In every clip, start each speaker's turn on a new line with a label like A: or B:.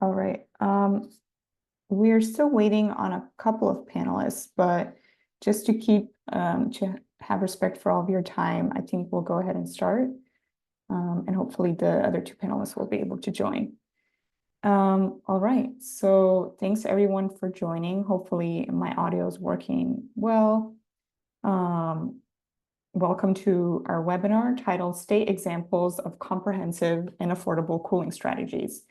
A: All right. We're still waiting on a couple of panelists, but just to to have respect for all of your time, I think we'll go ahead and start. And hopefully the other two panelists will be able to join. All right. So thanks everyone for joining. Hopefully my audio is working well. Welcome to our webinar titled State Examples of Comprehensive and Affordable Cooling Strategies.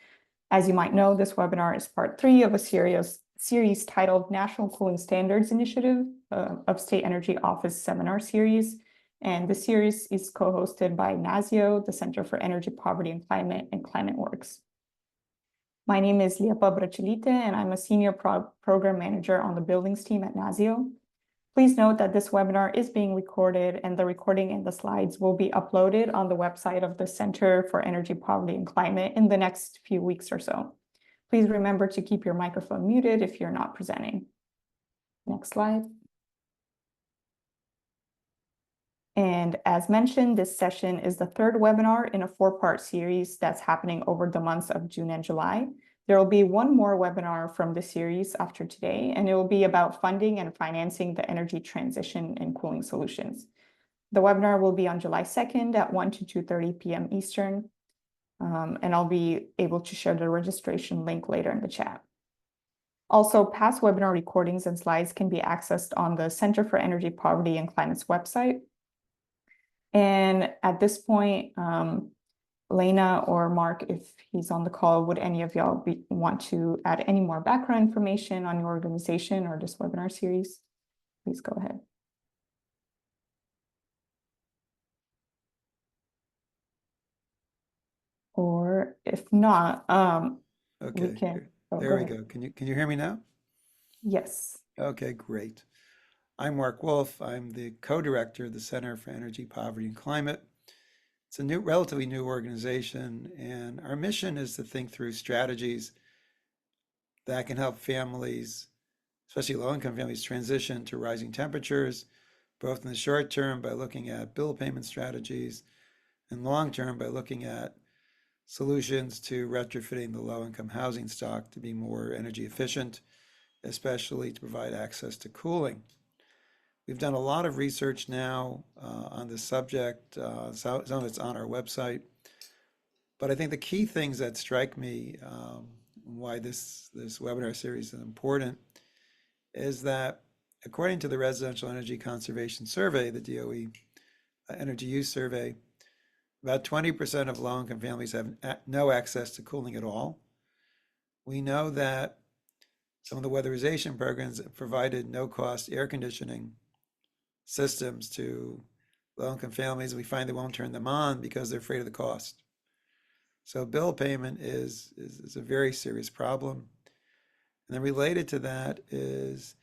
A: As you might know, this webinar is part 3 of a series titled National Cooling Standards Initiative of State Energy Office Seminar Series. And the series is co-hosted by NASIO, the Center for Energy Poverty and ClimateWorks. My name is Liepa Bracilite, and I'm a Senior Program Manager on the Buildings team at NASIO. Please note that this webinar is being recorded, and the recording and the slides will be uploaded on the website of the Center for Energy Poverty and Climate in the next few weeks or so. Please remember to keep your microphone muted if you're not presenting. Next slide. And as mentioned, this session is the third webinar in a 4-part series that's happening over the months of June and July. There will be one more webinar from the series after today, and it will be about funding and financing the energy transition and cooling solutions. The webinar will be on July 2nd at 1 to 2:30 p.m. Eastern, and I'll be able to share the registration link later in the chat. Also, past webinar recordings and slides can be accessed on the Center for Energy Poverty and Climate's website. And at this point, Lena or Mark, if he's on the call, would any of y'all want to add any more background information on your organization or this webinar series? Please go ahead. Or if not,
B: okay,
A: we can.
B: There we go. Can you hear me now?
A: Yes.
B: Okay, great. I'm Mark Wolf. I'm the co-director of the Center for Energy Poverty and Climate. It's a relatively new organization, and our mission is to think through strategies that can help families, especially low-income families, transition to rising temperatures, both in the short term by looking at bill payment strategies, and long term by looking at solutions to retrofitting the low-income housing stock to be more energy efficient, especially to provide access to cooling. We've done a lot of research now on this subject. Some of it's on our website. But I think the key things that strike me, why this webinar series is important, is that according to the Residential Energy Conservation Survey, the DOE Energy Use Survey, about 20% of low-income families have no access to cooling at all. We know that some of the weatherization programs have provided no-cost air conditioning systems to low-income families. We find they won't turn them on because they're afraid of the cost. So bill payment is a very serious problem. And then related to that is,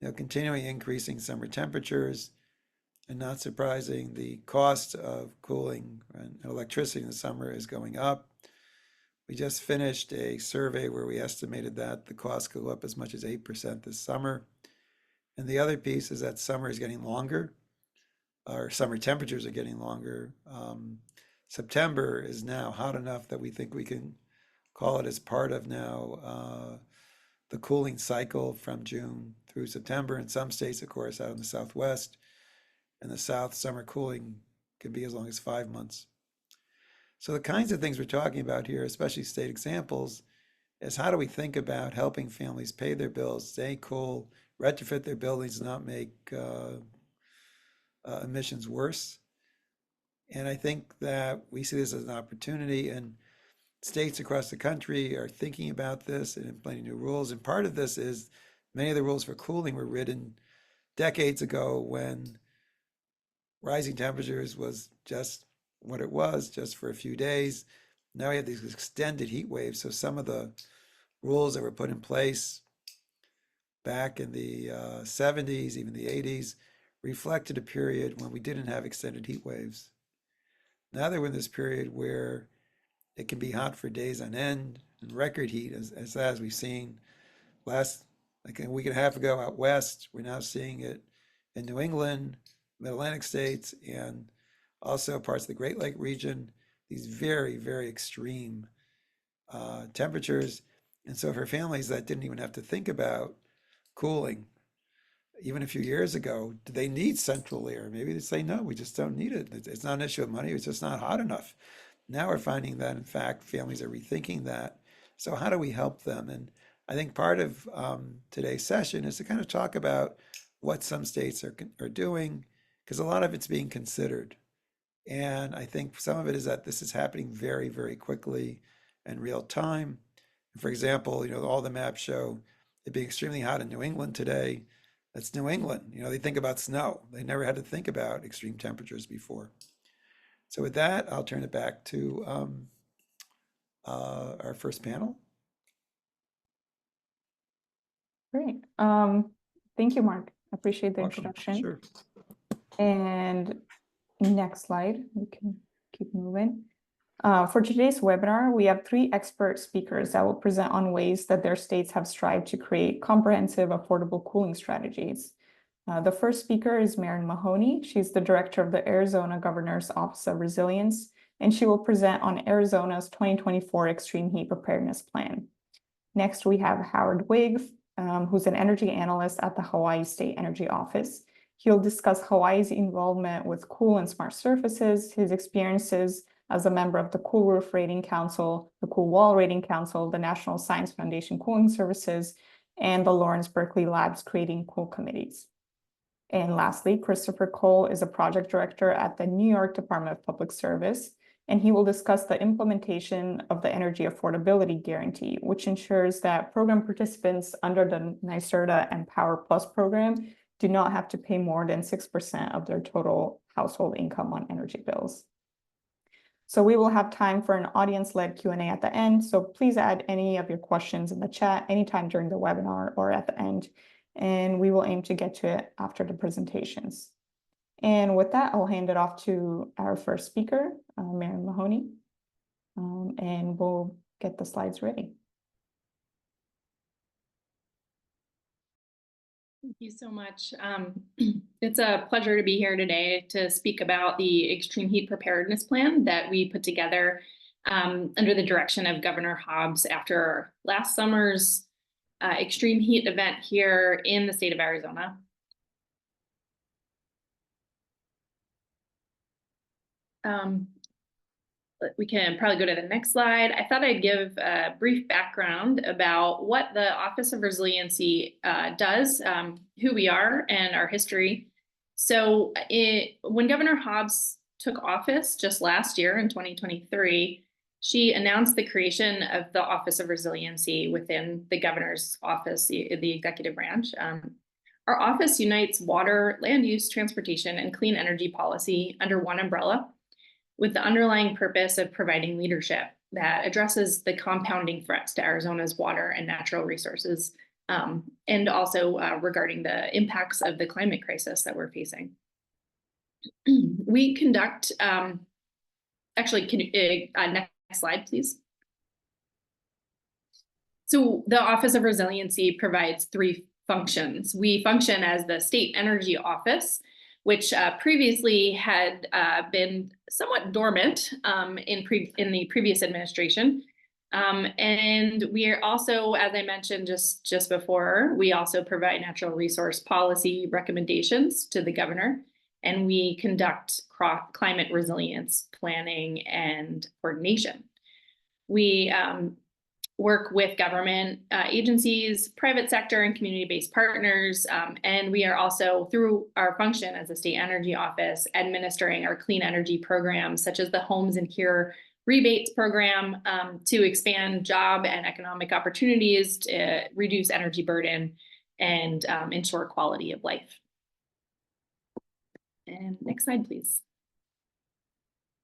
B: continuing increasing summer temperatures, and not surprising, the cost of cooling and electricity in the summer is going up. We just finished a survey where we estimated that the cost could go up as much as 8% this summer. And the other piece is that summer is getting longer, or summer temperatures are getting longer. September is now hot enough that we think we can call it as part of now the cooling cycle from June through September. In some states, of course, out in the Southwest and the South, summer cooling can be as long as 5 months. So the kinds of things we're talking about here, especially state examples, is how do we think about helping families pay their bills, stay cool, retrofit their buildings, not make emissions worse. And I think that we see this as an opportunity, and states across the country are thinking about this and implementing new rules. And part of this is many of the rules for cooling were written decades ago when rising temperatures was just what it was, just for a few days. Now we have these extended heat waves. So some of the rules that were put in place back in the 70s, even the 80s, reflected a period when we didn't have extended heat waves. Now that we're in this period where it can be hot for days on end and record heat, as we've seen last, like a week and a half ago out west. We're now seeing it in New England, Mid-Atlantic states, and also parts of the Great Lake region. These very, very extreme temperatures. And so for families that didn't even have to think about cooling, even a few years ago, do they need central air? Maybe they say, no, we just don't need it. It's not an issue of money, it's just not hot enough. Now we're finding that, in fact, families are rethinking that. So how do we help them? And I think part of today's session is to kind of talk about what some states are doing, because a lot of it's being considered. And I think some of it is that this is happening very, very quickly in real time. For example, all the maps show it being extremely hot in New England today. That's New England. They think about snow. They never had to think about extreme temperatures before. So with that, I'll turn it back to our first panel.
A: Great. Thank you, Mark. I appreciate the
B: Welcome.
A: introduction.
B: Sure.
A: And next slide, we can keep moving. For today's webinar, we have 3 expert speakers that will present on ways that their states have strived to create comprehensive, affordable cooling strategies. The first speaker is Maren Mahoney. She's the director of the Arizona Governor's Office of Resilience, and she will present on Arizona's 2024 Extreme Heat Preparedness Plan. Next, we have Howard Wigg, who's an energy analyst at the Hawaii State Energy Office. He'll discuss Hawaii's involvement with cool and smart surfaces, his experiences as a member of the Cool Roof Rating Council, the Cool Wall Rating Council, the National Science Foundation Cooling Services, and the Lawrence Berkeley Labs Creating Cool Committees. And lastly, Christopher Cole is a project director at the New York Department of Public Service, and he will discuss the implementation of the Energy Affordability Guarantee, which ensures that program participants under the NYSERDA and Power Plus program do not have to pay more than 6% of their total household income on energy bills. So we will have time for an audience-led Q&A at the end, so please add any of your questions in the chat anytime during the webinar or at the end, and we will aim to get to it after the presentations. And with that, I'll hand it off to our first speaker, Maren Mahoney, and we'll get the slides ready.
C: Thank you so much. It's a pleasure to be here today to speak about the Extreme Heat Preparedness Plan that we put together under the direction of Governor Hobbs after last summer's extreme heat event here in the state of Arizona. We can probably go to the next slide. I thought I'd give a brief background about what the Office of Resiliency does, who we are, and our history. So when Governor Hobbs took office just last year in 2023, she announced the creation of the Office of Resiliency within the governor's office, the executive branch. Our office unites water, land use, transportation, and clean energy policy under one umbrella, with the underlying purpose of providing leadership that addresses the compounding threats to Arizona's water and natural resources, and also regarding the impacts of the climate crisis that we're facing. We conduct, actually, can you, next slide, please. So the Office of Resiliency provides 3 functions. We function as the State Energy Office, which previously had been somewhat dormant in the previous administration. And we are also, as I mentioned just before, we also provide natural resource policy recommendations to the governor, and we conduct climate resilience planning and coordination. We work with government agencies, private sector, and community-based partners. And we are also, through our function as a state energy office, administering our clean energy programs, such as the Homes and Here rebates program, to expand job and economic opportunities, to reduce energy burden, and ensure quality of life. And next slide, please.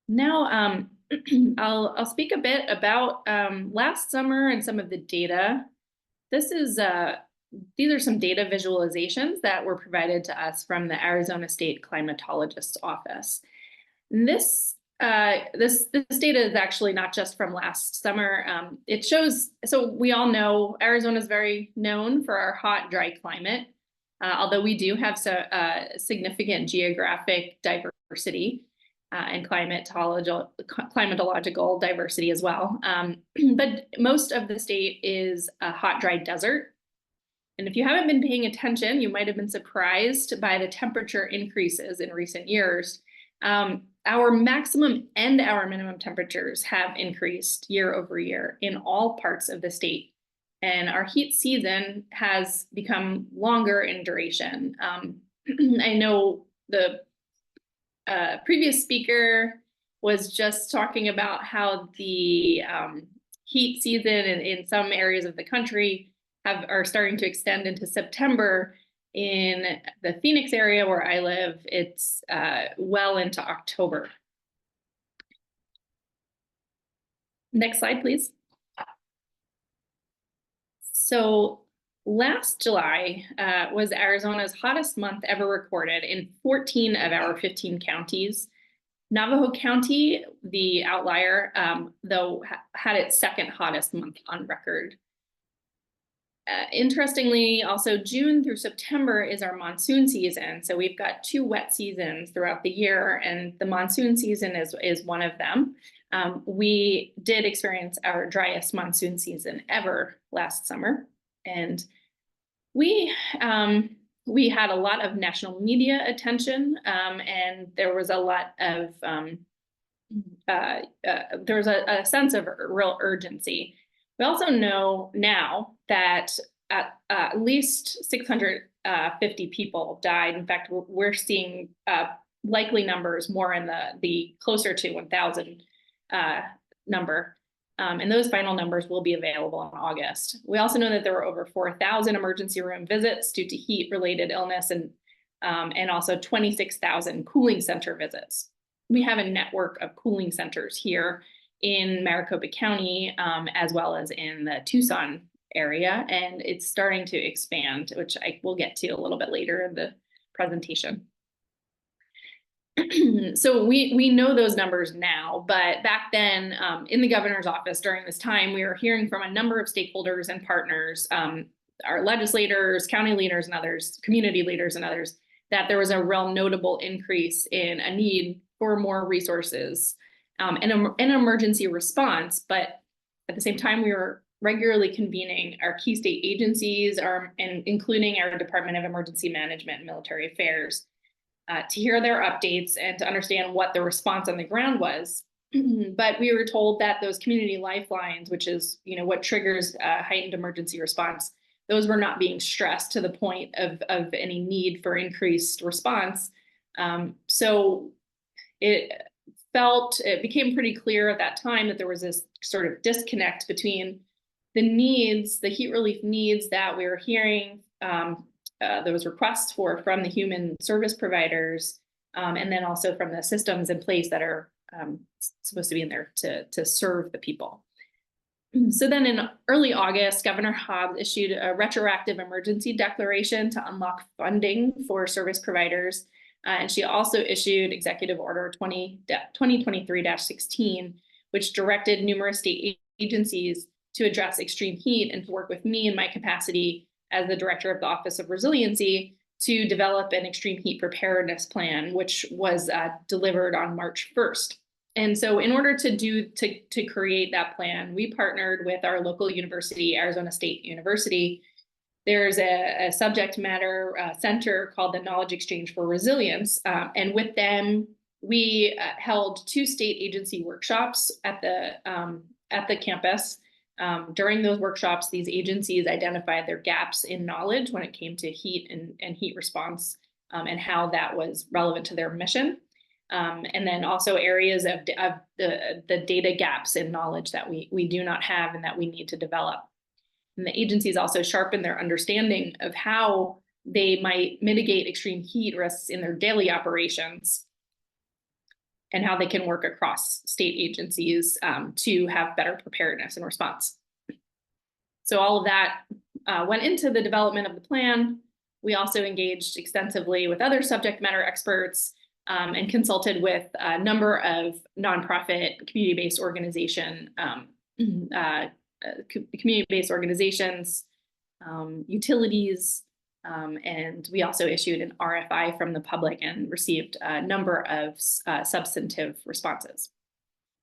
C: Now, I'll speak a bit about last summer and some of the data. These are some data visualizations that were provided to us from the Arizona State Climatologist's Office. And this data is actually not just from last summer. It shows, so we all know Arizona is very known for our hot, dry climate, although we do have significant geographic diversity. and climatological diversity as well. But most of the state is a hot, dry desert. And if you haven't been paying attention, you might have been surprised by the temperature increases in recent years. Our maximum and our minimum temperatures have increased year over year in all parts of the state. And our heat season has become longer in duration. I know the previous speaker was just talking about how the heat season in some areas of the country are starting to extend into September. In the Phoenix area where I live, it's well into October. Next slide, please. So last July was Arizona's hottest month ever recorded in 14 of our 15 counties. Navajo County, the outlier, though, had its second hottest month on record. Interestingly, also June through September is our monsoon season. So we've got 2 wet seasons throughout the year, and the monsoon season is one of them. We did experience our driest monsoon season ever last summer, and we had a lot of national media attention, and there was a lot of there was a sense of real urgency. We also know now that at least 650 people died. In fact, we're seeing likely numbers more in the closer to 1,000 number. And those final numbers will be available in August. We also know that there were over 4,000 emergency room visits due to heat-related illness and also 26,000 cooling center visits. We have a network of cooling centers here in Maricopa County, as well as in the Tucson area, and it's starting to expand, which I will get to a little bit later in the presentation. So we know those numbers now, but back then in the governor's office during this time, we were hearing from a number of stakeholders and partners, our legislators, county leaders and others, community leaders and others, that there was a real notable increase in a need for more resources and an emergency response. But at the same time, we were regularly convening our key state agencies, and including our Department of Emergency Management and Military Affairs, to hear their updates and to understand what the response on the ground was. But we were told that those community lifelines, which is what triggers heightened emergency response, those were not being stressed to the point of any need for increased response. So it became pretty clear at that time that there was this sort of disconnect between the needs, the heat relief needs that we were hearing, those requests from the human service providers, and then also from the systems in place that are supposed to be in there to serve the people. So then in early August, Governor Hobbs issued a retroactive emergency declaration to unlock funding for service providers. And she also issued Executive Order 2023-16, which directed numerous state agencies to address extreme heat and to work with me in my capacity as the director of the Office of Resiliency to develop an extreme heat preparedness plan, which was delivered on March 1st. And so in order to create that plan, we partnered with our local university, Arizona State University. There's a subject matter center called the Knowledge Exchange for Resilience. And with them, we held 2 state agency workshops at the campus. During those workshops, these agencies identified their gaps in knowledge when it came to heat and heat response, and how that was relevant to their mission. And then also areas of the data gaps in knowledge that we do not have and that we need to develop. And the agencies also sharpened their understanding of how they might mitigate extreme heat risks in their daily operations and how they can work across state agencies to have better preparedness and response. So all of that went into the development of the plan. We also engaged extensively with other subject matter experts and consulted with a number of nonprofit community-based community-based organizations, utilities, And we also issued an RFI from the public and received a number of substantive responses.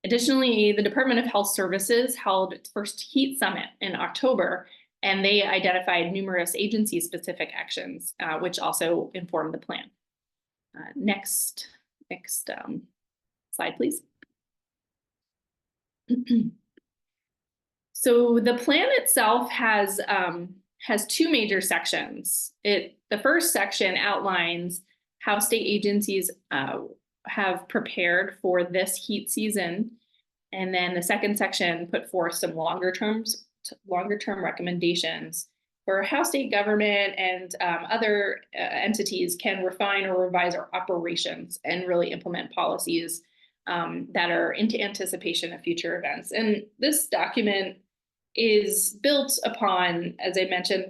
C: Additionally, the Department of Health Services held its first heat summit in October, and they identified numerous agency-specific actions, which also informed the plan. Next slide, please. So the plan itself has two major sections. The first section outlines how state agencies have prepared for this heat season. And then the second section put forth some longer term recommendations for how state government and other entities can refine or revise our operations and really implement policies that are into anticipation of future events. And this document is built upon, as I mentioned,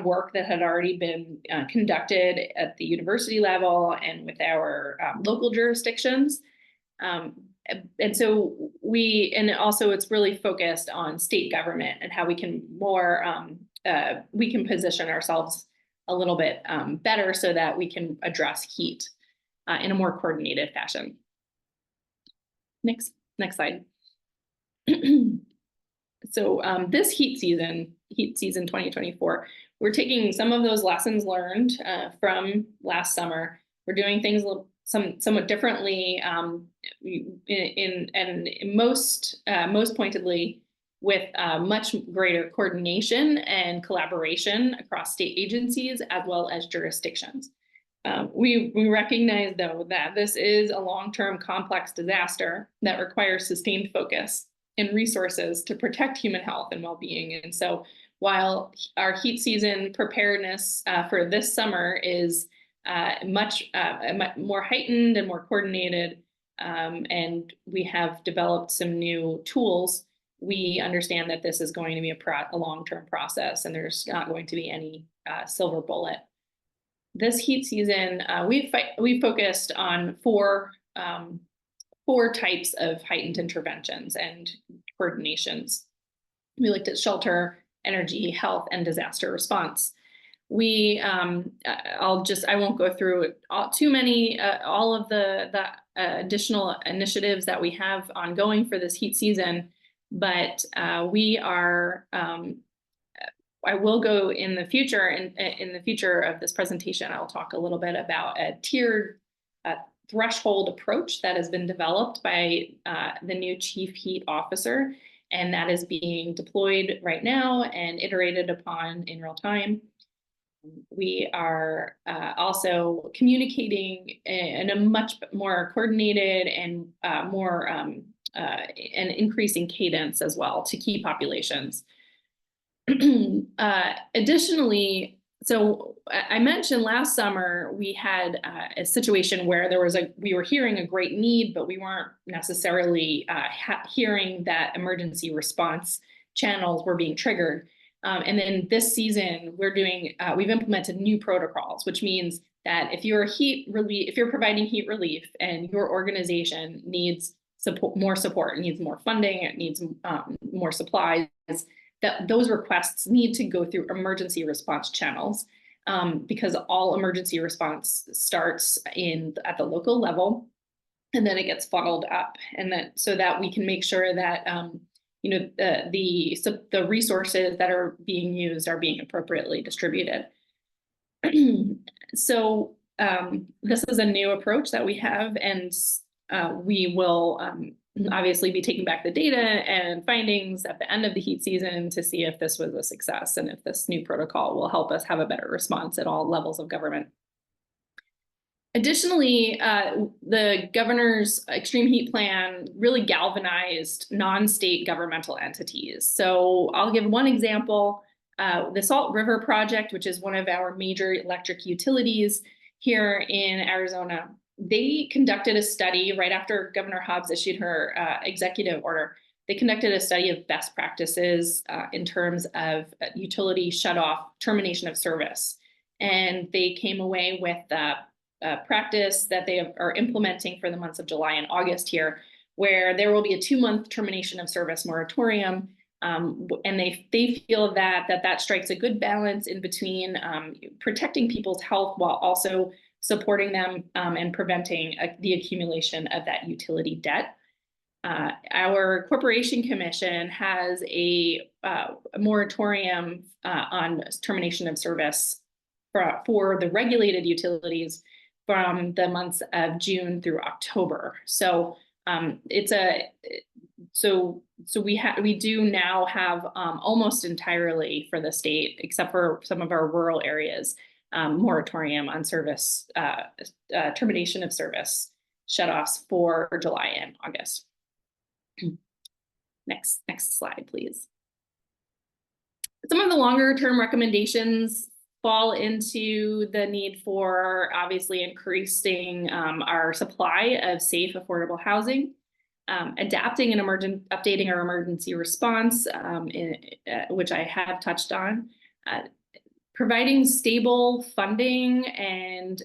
C: work that had already been conducted at the university level and with our local jurisdictions. And so also it's really focused on state government and how we can position ourselves a little bit better so that we can address heat in a more coordinated fashion. Next slide. So this heat season 2024, we're taking some of those lessons learned from last summer. We're doing things somewhat differently, and most pointedly with much greater coordination and collaboration across state agencies as well as jurisdictions. We recognize, though, that this is a long-term complex disaster that requires sustained focus and resources to protect human health and well-being. And so while our heat season preparedness for this summer is much more heightened and more coordinated, and we have developed some new tools, we understand that this is going to be a long-term process, and there's not going to be any silver bullet. This heat season, we focused on four types of heightened interventions and coordinations. We looked at shelter, energy, health, and disaster response. I won't go through all of the additional initiatives that we have ongoing for this heat season, but I will go in the future, in the future of this presentation, I'll talk a little bit about a tiered threshold approach that has been developed by the new Chief Heat Officer, and that is being deployed right now and iterated upon in real time. We are also communicating in a much more coordinated and and increasing cadence as well to key populations. Additionally, so I mentioned last summer we had a situation where we were hearing a great need, but we weren't necessarily hearing that emergency response channels were being triggered. And then this season we've implemented new protocols, which means that if you're providing heat relief and your organization needs more support, it needs more funding, it needs more supplies, that those requests need to go through emergency response channels, because all emergency response starts at the local level, and then it gets funneled up, and then so that we can make sure that the resources that are being used are being appropriately distributed. So this is a new approach that we have, and we will obviously be taking back the data and findings at the end of the heat season to see if this was a success and if this new protocol will help us have a better response at all levels of government. Additionally, the governor's extreme heat plan really galvanized non-state governmental entities. So I'll give one example. The Salt River Project, which is one of our major electric utilities here in Arizona, they conducted a study right after Governor Hobbs issued her executive order. They conducted a study of best practices in terms of utility shutoff, termination of service. And they came away with practice that they are implementing for the months of July and August here, where there will be a 2-month termination of service moratorium And they feel that strikes a good balance in between protecting people's health while also supporting them and preventing the accumulation of that utility debt. Our Corporation Commission has a moratorium on termination of service for the regulated utilities from the months of June through October. So we do now have almost entirely for the state, except for some of our rural areas, moratorium on service, termination of service shutoffs for July and August. Next slide, please. Some of the longer term recommendations fall into the need for obviously increasing our supply of safe, affordable housing, adapting and updating our emergency response, which I have touched on, providing stable funding and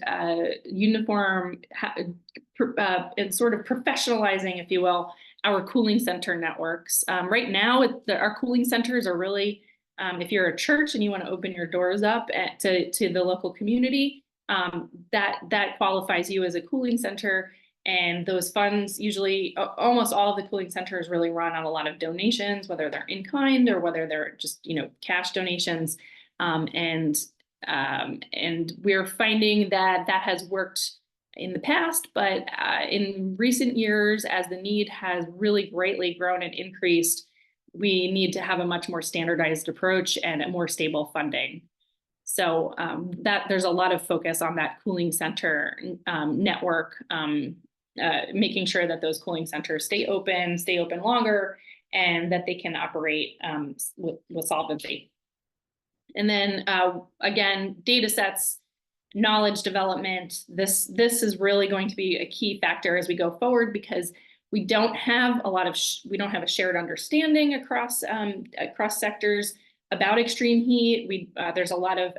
C: uniform and sort of professionalizing, if you will, our cooling center networks. Right now, our cooling centers are really, if you're a church and you want to open your doors up to the local community, that qualifies you as a cooling center. And those funds, usually almost all of the cooling centers really run on a lot of donations, whether they're in kind or whether they're just cash donations. And we're finding that has worked in the past, but in recent years, as the need has really greatly grown and increased, we need to have a much more standardized approach and a more stable funding. So that there's a lot of focus on that cooling center network, making sure that those cooling centers stay open longer, and that they can operate with solvency. And then again, data sets, knowledge development. This is really going to be a key factor as we go forward, because we don't have a shared understanding across sectors about extreme heat. There's a lot of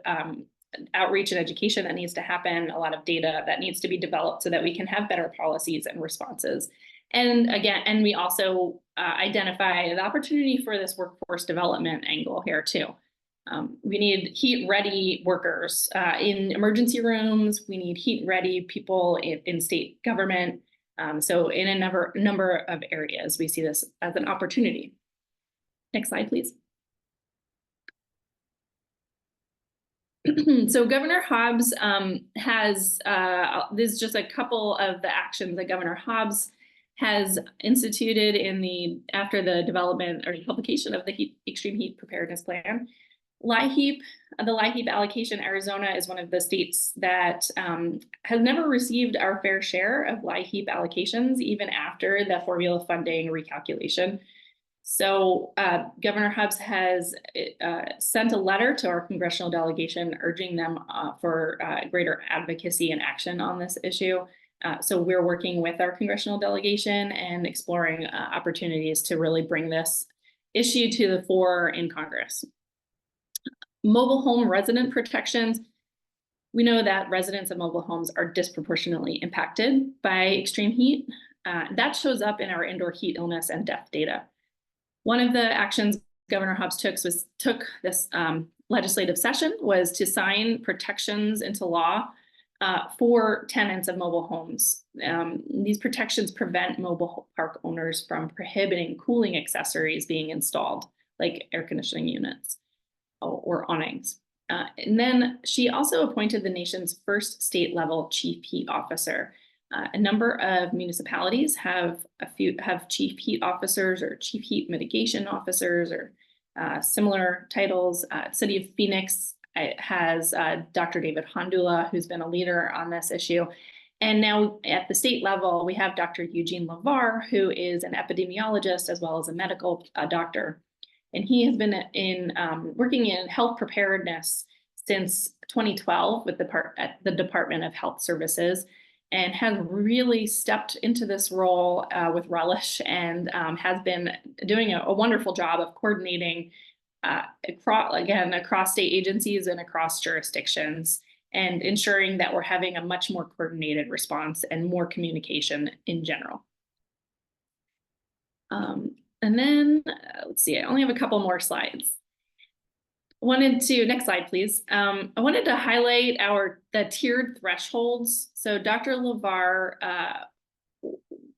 C: outreach and education that needs to happen, a lot of data that needs to be developed so that we can have better policies and responses. And we also identify the opportunity for this workforce development angle here too. We need heat-ready workers in emergency rooms. We need heat-ready people in state government. So in a number of areas, we see this as an opportunity. Next slide, please. So Governor Hobbs has, this is just a couple of the actions that Governor Hobbs has instituted after the development or publication of the Extreme Heat Preparedness Plan. LIHEAP, the LIHEAP allocation, Arizona is one of the states that has never received our fair share of LIHEAP allocations, even after the formula funding recalculation. So Governor Hobbs has sent a letter to our congressional delegation urging them for greater advocacy and action on this issue. So we're working with our congressional delegation and exploring opportunities to really bring this issue to the fore in Congress. Mobile home resident protections. We know that residents of mobile homes are disproportionately impacted by extreme heat. That shows up in our indoor heat illness and death data. One of the actions Governor Hobbs took this legislative session was to sign protections into law for tenants of mobile homes. These protections prevent mobile park owners from prohibiting cooling accessories being installed, like air conditioning units or awnings. And then she also appointed the nation's first state level chief heat officer. A number of municipalities have chief heat officers or chief heat mitigation officers or similar titles. City of Phoenix has Dr. David Hondula, who's been a leader on this issue. And now at the state level, we have Dr. Eugene LeVar, who is an epidemiologist as well as a medical doctor. And he has been working in health preparedness since 2012 with the Department of Health Services, and has really stepped into this role with relish, and has been doing a wonderful job of coordinating across state agencies and across jurisdictions, and ensuring that we're having a much more coordinated response and more communication in general. And then, let's see, I only have a couple more slides. Next slide, please. I wanted to highlight the tiered thresholds. So Dr. LeVar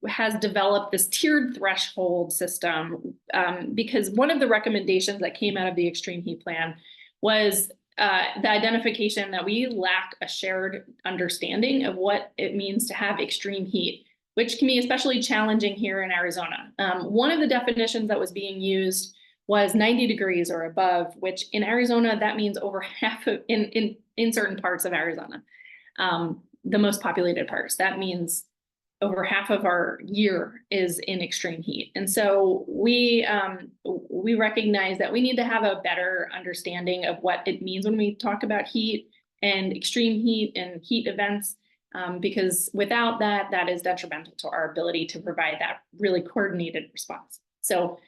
C: has developed this tiered threshold system because one of the recommendations that came out of the extreme heat plan was the identification that we lack a shared understanding of what it means to have extreme heat, which can be especially challenging here in Arizona. One of the definitions that was being used was 90 degrees or above, which in Arizona, that means over half of, in certain parts of Arizona, the most populated parts, that means over half of our year is in extreme heat. And so we recognize that we need to have a better understanding of what it means when we talk about heat and extreme heat and heat events, because without that, that is detrimental to our ability to provide that really coordinated response. So,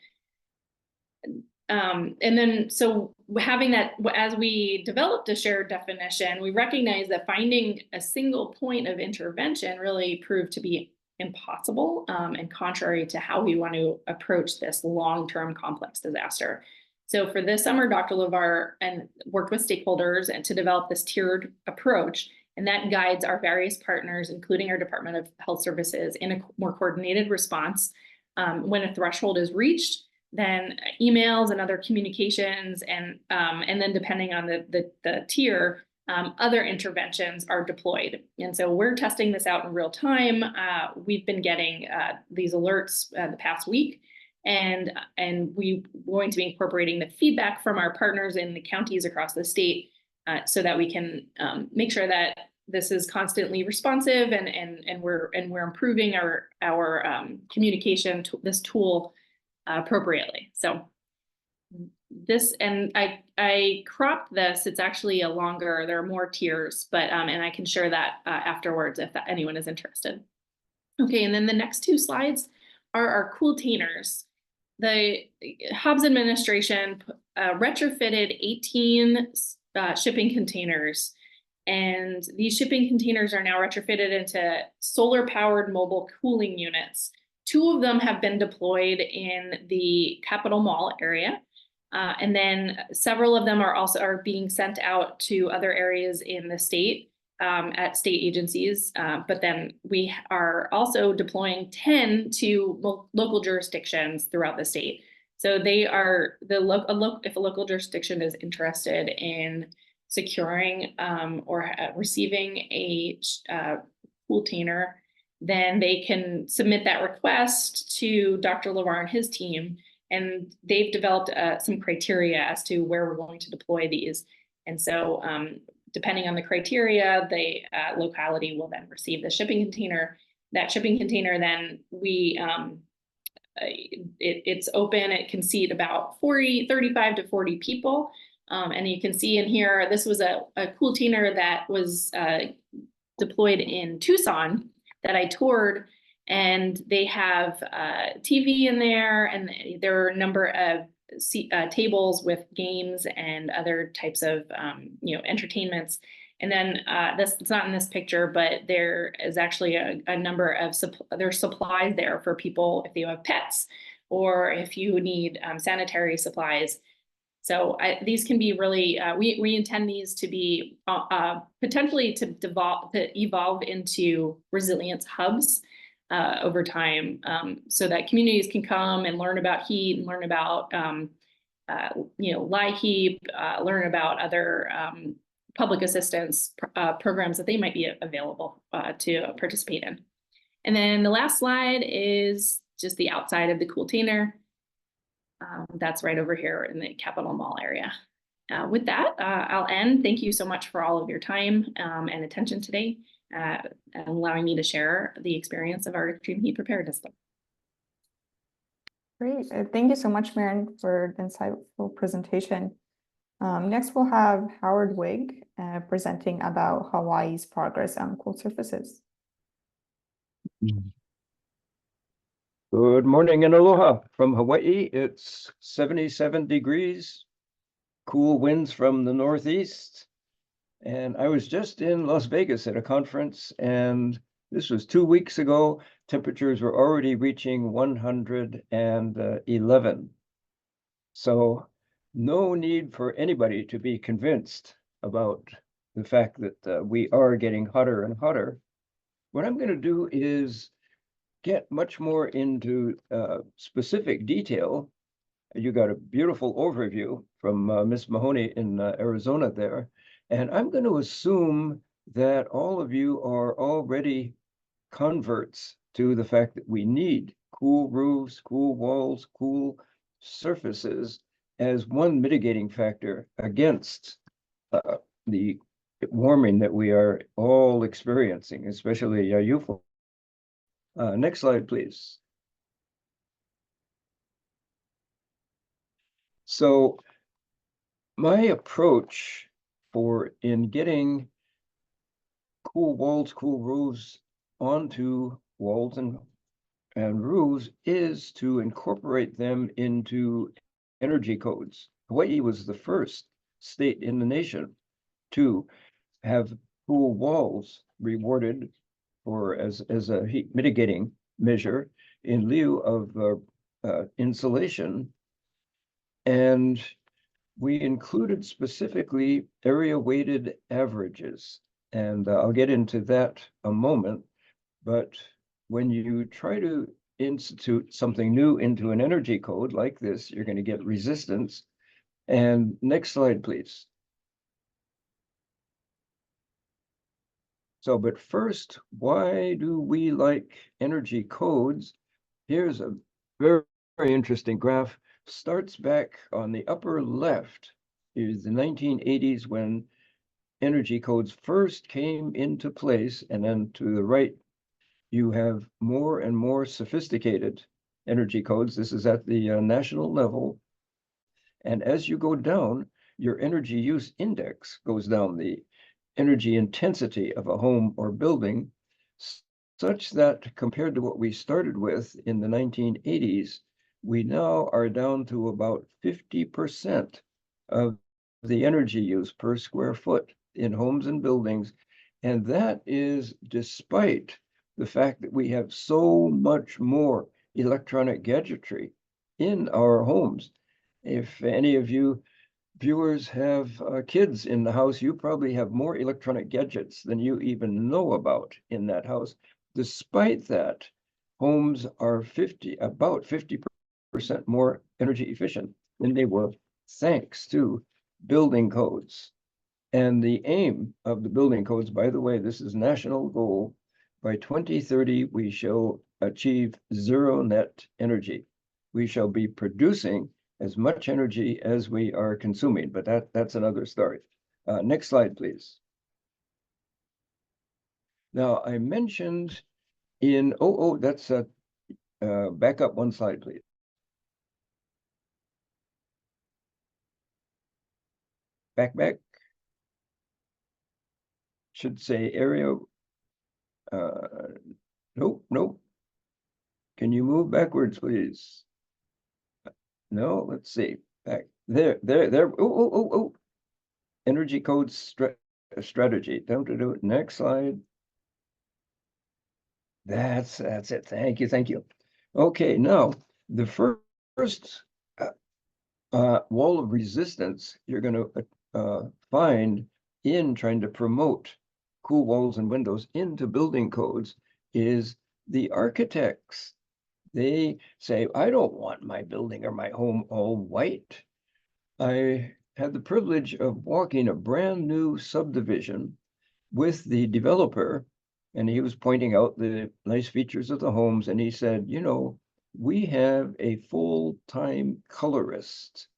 C: so having that, as we developed a shared definition, we recognize that finding a single point of intervention really proved to be impossible and contrary to how we want to approach this long-term complex disaster. So for this summer, Dr. LeVar worked with stakeholders and to develop this tiered approach, and that guides our various partners, including our Department of Health Services, in a more coordinated response. When a threshold is reached, then emails and other communications, and then depending on the tier, other interventions are deployed. And so we're testing this out in real time. We've been getting these alerts the past week, and we're going to be incorporating the feedback from our partners in the counties across the state so that we can make sure that this is constantly responsive and we're improving our communication to this tool appropriately. So this, and I cropped this, it's actually a longer, there are more tiers, but and I can share that afterwards if anyone is interested. Okay, and then the next two slides are our cooltainers. The Hobbs administration retrofitted 18 shipping containers, and these shipping containers are now retrofitted into solar-powered mobile cooling units. 2 of them have been deployed in the Capitol Mall area. And then several of them are being sent out to other areas in the state at state agencies. But then we are also deploying 10 to local jurisdictions throughout the state. So they are if a local jurisdiction is interested in securing or receiving a cooltainer, then they can submit that request to Dr. LeVar and his team, and they've developed some criteria as to where we're going to deploy these. And so depending on the criteria, the locality will then receive the shipping container. That shipping container, then it's open, it can seat about 35 to 40 people. And you can see in here, this was a cooltainer that was deployed in Tucson that I toured, and they have TV in there, and there are a number of tables with games and other types of entertainments. And then it's not in this picture, but there is actually a number of there's supplies there for people if you have pets or if you need sanitary supplies. So these can be really, we intend these to be potentially to evolve into resilience hubs over time, so that communities can come and learn about heat and learn about, LIHEAP, learn about other public assistance programs that they might be available to participate in. And then the last slide is just the outside of the cooltainer. That's right over here in the Capitol Mall area. With that, I'll end. Thank you so much for all of your time and attention today, and allowing me to share the experience of our extreme heat preparedness.
A: Great. Thank you so much, Maren, for the insightful presentation. Next, we'll have Howard Wigg presenting about Hawaii's progress on cold surfaces.
D: Good morning and aloha from Hawaii. It's 77 degrees, cool winds from the northeast. And I was just in Las Vegas at a conference, and this was 2 weeks ago. temperatures were already reaching 111. So no need for anybody to be convinced about the fact that we are getting hotter and hotter. What I'm going to do is get much more into specific detail. You got a beautiful overview from Miss Mahoney in Arizona there. And I'm going to assume that all of you are already converts to the fact that we need cool roofs, cool walls, cool surfaces as one mitigating factor against the warming that we are all experiencing, especially you folks. Next slide, please. So my approach in getting cool walls, cool roofs onto walls and roofs is to incorporate them into energy codes. Hawaii was the first state in the nation to have cool walls rewarded as a heat mitigating measure in lieu of insulation. And we included specifically area weighted averages. And I'll get into that a moment. But when you try to institute something new into an energy code like this, you're going to get resistance. And next slide, please. So, but first, why do we like energy codes? Here's a very, very interesting graph. Starts back on the upper left is the 1980s when energy codes first came into place, and then to the right, you have more and more sophisticated energy codes. This is at the national level. And as you go down, your energy use index goes down, the energy intensity of a home or building, such that compared to what we started with in the 1980s, we now are down to about 50% of the energy use per square foot in homes and buildings. And that is despite the fact that we have so much more electronic gadgetry in our homes. If any of you viewers have kids in the house, you probably have more electronic gadgets than you even know about in that house. Despite that, homes are about 50% more energy efficient than they were, thanks to building codes. And the aim of the building codes, by the way, this is national goal. By 2030, we shall achieve zero net energy. We shall be producing as much energy as we are consuming, but that's another story. Next slide, please. Now, I mentioned that's back up one slide, please. Back. Should say area. Nope. Can you move backwards, please? No, let's see. Back there. Oh. Energy codes strategy. Don't do it. Next slide. That's it. Thank you. Okay, now the first wall of resistance you're going to find in trying to promote cool walls and windows into building codes is the architects. They say, I don't want my building or my home all white. I had the privilege of walking a brand new subdivision with the developer, and he was pointing out the nice features of the homes, and he said, we have a full-time colorist,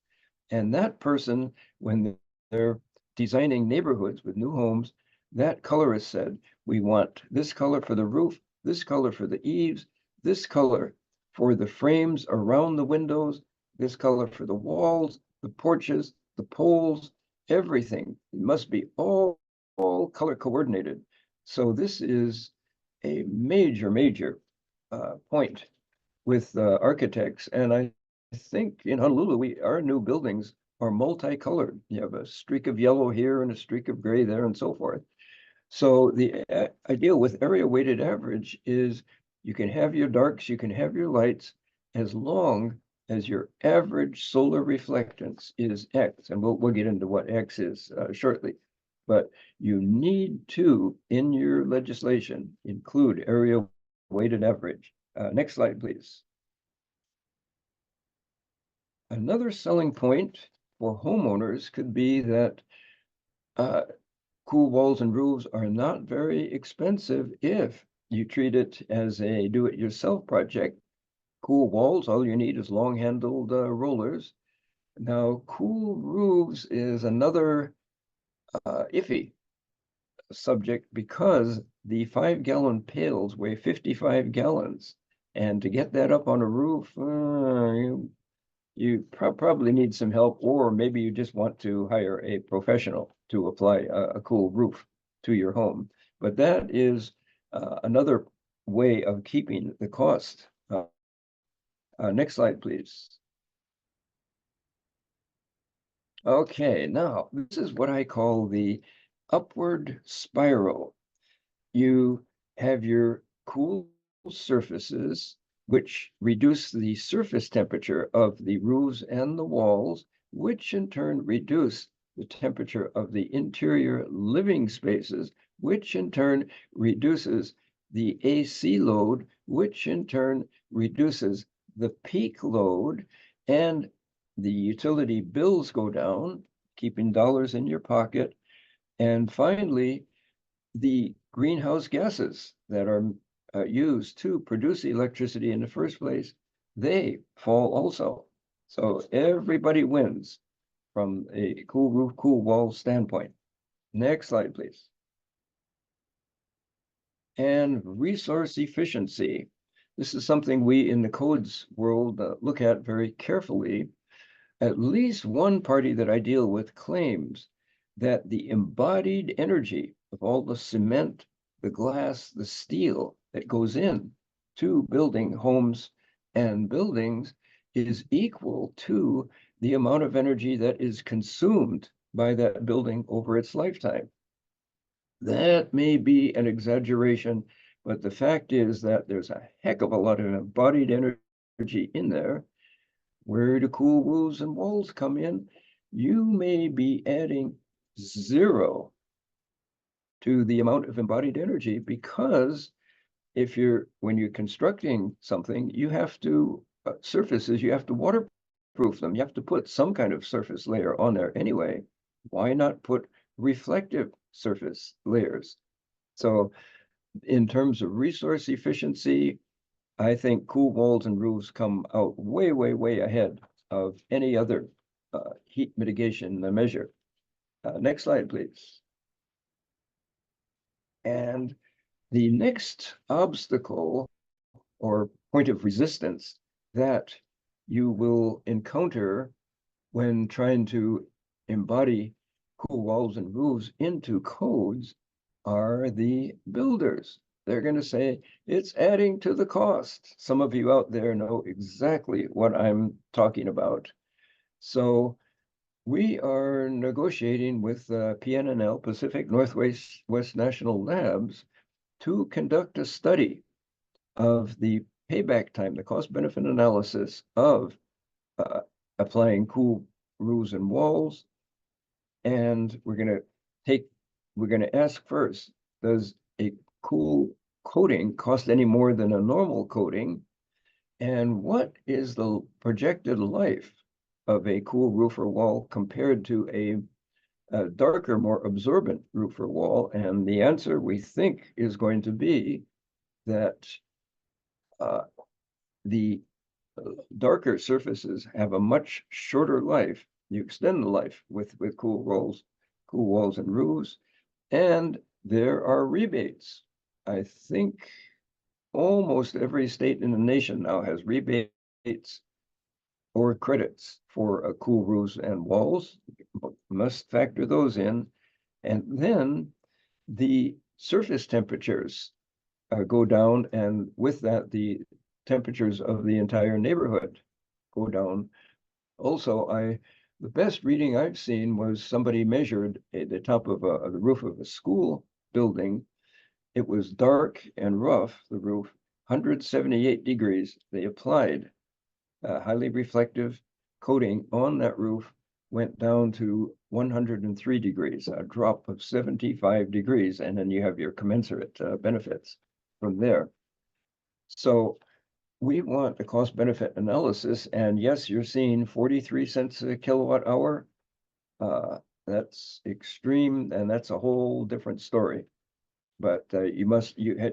D: and that person, when they're designing neighborhoods with new homes, that colorist said, we want this color for the roof, this color for the eaves, this color for the frames around the windows, this color for the walls, the porches, the poles, everything. It must be all color coordinated. So this is a major point with architects. And I think in Honolulu, our new buildings are multicolored. You have a streak of yellow here and a streak of gray there and so forth. So the idea with area weighted average is You can have your darks, you can have your lights, as long as your average solar reflectance is X, and we'll get into what X is shortly. But you need to, in your legislation, include area weighted average. Next slide, please. Another selling point for homeowners could be that cool walls and roofs are not very expensive if you treat it as a do-it-yourself project. Cool walls, all you need is long-handled rollers. Now, cool roofs is another iffy subject because the 5-gallon pails weigh 55 gallons. And to get that up on a roof, you probably need some help, or maybe you just want to hire a professional to apply a cool roof to your home. But that is another way of keeping the cost. Next slide, please. Okay, now this is what I call the upward spiral. You have your cool surfaces, which reduce the surface temperature of the roofs and the walls, which in turn reduce the temperature of the interior living spaces, which in turn reduces the AC load, which in turn reduces the peak load, and the utility bills go down, keeping dollars in your pocket. And finally, the greenhouse gases that are used to produce electricity in the first place, they fall also. So everybody wins from a cool roof, cool wall standpoint. Next slide, please. And resource efficiency. This is something we in the codes world look at very carefully. At least one party that I deal with claims that the embodied energy of all the cement, the glass, the steel that goes in to building homes and buildings is equal to the amount of energy that is consumed by that building over its lifetime. That may be an exaggeration, but the fact is that there's a heck of a lot of embodied energy in there. Where do cool roofs and walls come in? You may be adding 0 to the amount of embodied energy, because when you're constructing something, you have to surfaces, you have to waterproof them. You have to put some kind of surface layer on there anyway. Why not put reflective surface layers? So in terms of resource efficiency, I think cool walls and roofs come out way, way, way ahead of any other heat mitigation measure. Next slide, please. And the next obstacle or point of resistance that you will encounter when trying to embody cool walls and roofs into codes are the builders. They're going to say it's adding to the cost. Some of you out there know exactly what I'm talking about. So we are negotiating with PNNL, Pacific Northwest National Labs, to conduct a study of the payback time, the cost benefit analysis of applying cool roofs and walls. And we're going to ask first, does a cool coating cost any more than a normal coating? And what is the projected life of a cool roof or wall compared to a darker, more absorbent roof or wall? And the answer, we think, is going to be that the darker surfaces have a much shorter life. You extend the life with cool walls and roofs, and there are rebates. I think almost every state in the nation now has rebates or credits for cool roofs and walls. Must factor those in. And then the surface temperatures go down, and with that, the temperatures of the entire neighborhood go down. Also, the best reading I've seen was somebody measured at the top of the roof of a school building. It was dark and rough, the roof, 178 degrees. They applied highly reflective coating on that roof, went down to 103 degrees, a drop of 75 degrees, and then you have your commensurate benefits from there. So we want a cost benefit analysis, and yes, you're seeing 43 cents a kilowatt hour. That's extreme, and that's a whole different story. But you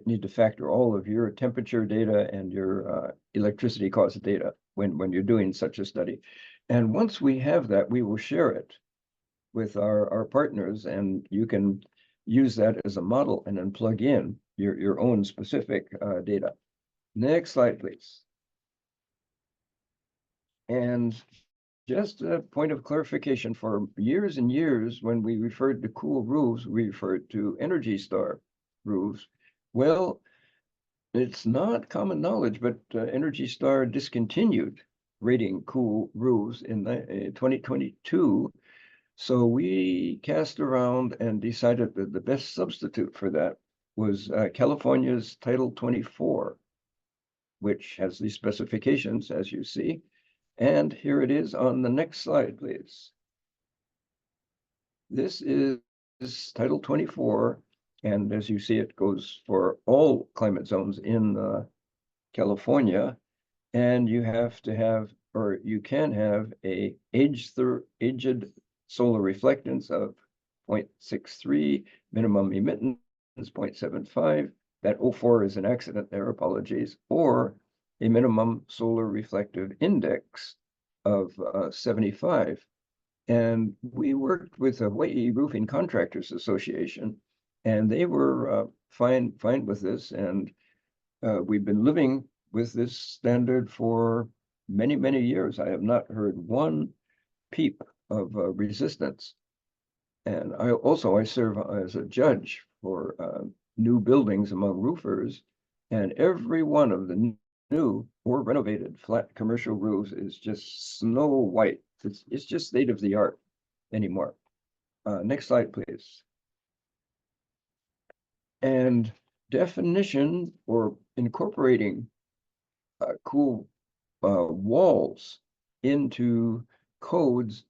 D: need to factor all of your temperature data and your electricity cost data when you're doing such a study. And once we have that, we will share it with our partners, and you can use that as a model and then plug in your own specific data. Next slide, please. And just a point of clarification, for years and years, when we referred to cool roofs, we referred to Energy Star roofs. Well, it's not common knowledge, but Energy Star discontinued rating cool roofs in 2022. So we cast around and decided that the best substitute for that was California's Title 24, which has these specifications, as you see. And here it is on the next slide, please. This is Title 24, and as you see, it goes for all climate zones in California. And you have to have, or you can have, a aged solar reflectance of 0.63, minimum emittance 0.75. That 0.4 is an accident there, apologies, or a minimum solar reflective index of 75. And we worked with the Hawaii Roofing Contractors Association, and they were fine with this. And we've been living with this standard for many, many years. I have not heard one peep of resistance. And I serve as a judge for new buildings among roofers, and every one of the new or renovated flat commercial roofs is just snow white. It's just state of the art anymore. Next slide, please. And definition or incorporating cool walls into codes,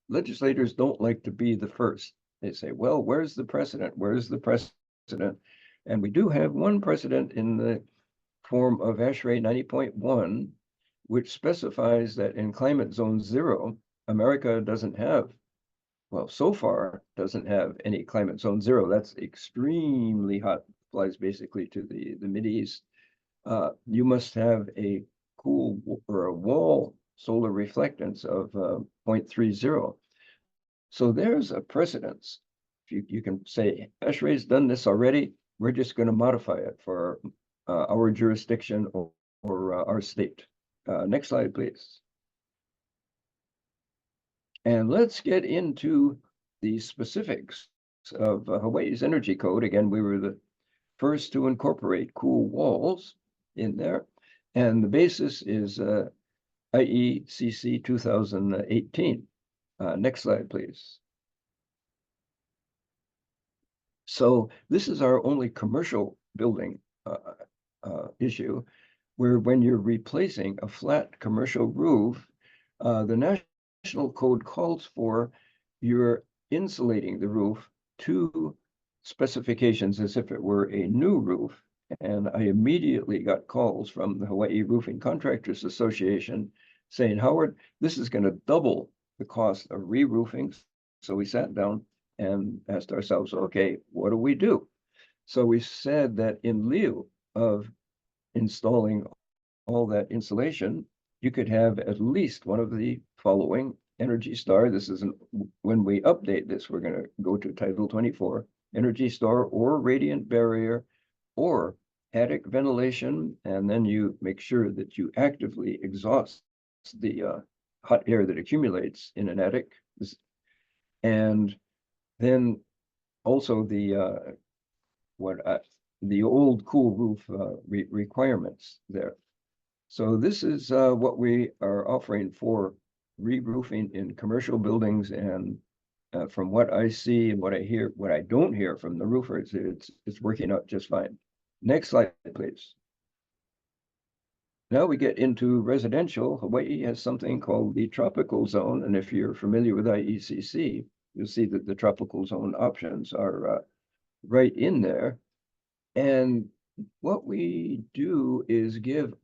D: legislators don't like to be the first. They say, well, where's the precedent? Where's the precedent? And we do have one precedent in the form of ASHRAE 90.1, which specifies that in climate zone 0, America doesn't have, well, so far doesn't have any climate zone 0. That's extremely hot, applies basically to the Mideast. You must have a cool or a wall solar reflectance of 0.30. So there's a precedence. You can say, ASHRAE's done this already. We're just going to modify it for our jurisdiction or our state. Next slide, please. And let's get into the specifics of Hawaii's Energy Code. Again, we were the first to incorporate cool walls in there. And the basis is IECC 2018. Next slide, please. So this is our only commercial building issue, where when you're replacing a flat commercial roof, the National Code calls for you're insulating the roof to specifications as if it were a new roof. And I immediately got calls from the Hawaii Roofing Contractors Association saying, Howard, this is going to double the cost of re-roofing. So we sat down and asked ourselves, okay, what do we do? So we said that in lieu of installing all that insulation, you could have at least one of the following: Energy Star. This isn't, when we update this, we're going to go to Title 24, Energy Star or Radiant Barrier or attic ventilation. And then you make sure that you actively exhaust the hot air that accumulates in an attic. And then also the old cool roof requirements there. So this is what we are offering for re-roofing in commercial buildings. And from what I see and what I hear, what I don't hear from the roofers, it's working out just fine. Next slide, please. Now we get into residential. Hawaii has something called the tropical zone. And if you're familiar with IECC, you'll see that the tropical zone options are right in there. And what we do is give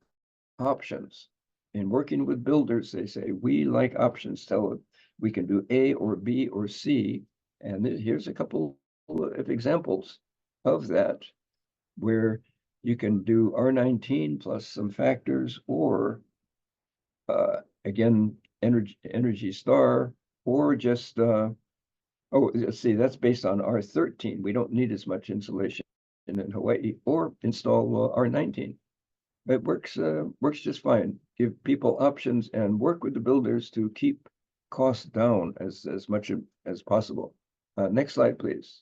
D: options. In working with builders, they say, we like options. Tell them we can do A or B or C. And here's a couple of examples of that, where you can do R19 plus some factors, or again, Energy Star, or just oh, let's see, that's based on R13. We don't need as much insulation in Hawaii, or install R19. It works just fine. Give people options and work with the builders to keep costs down as much as possible. Next slide, please.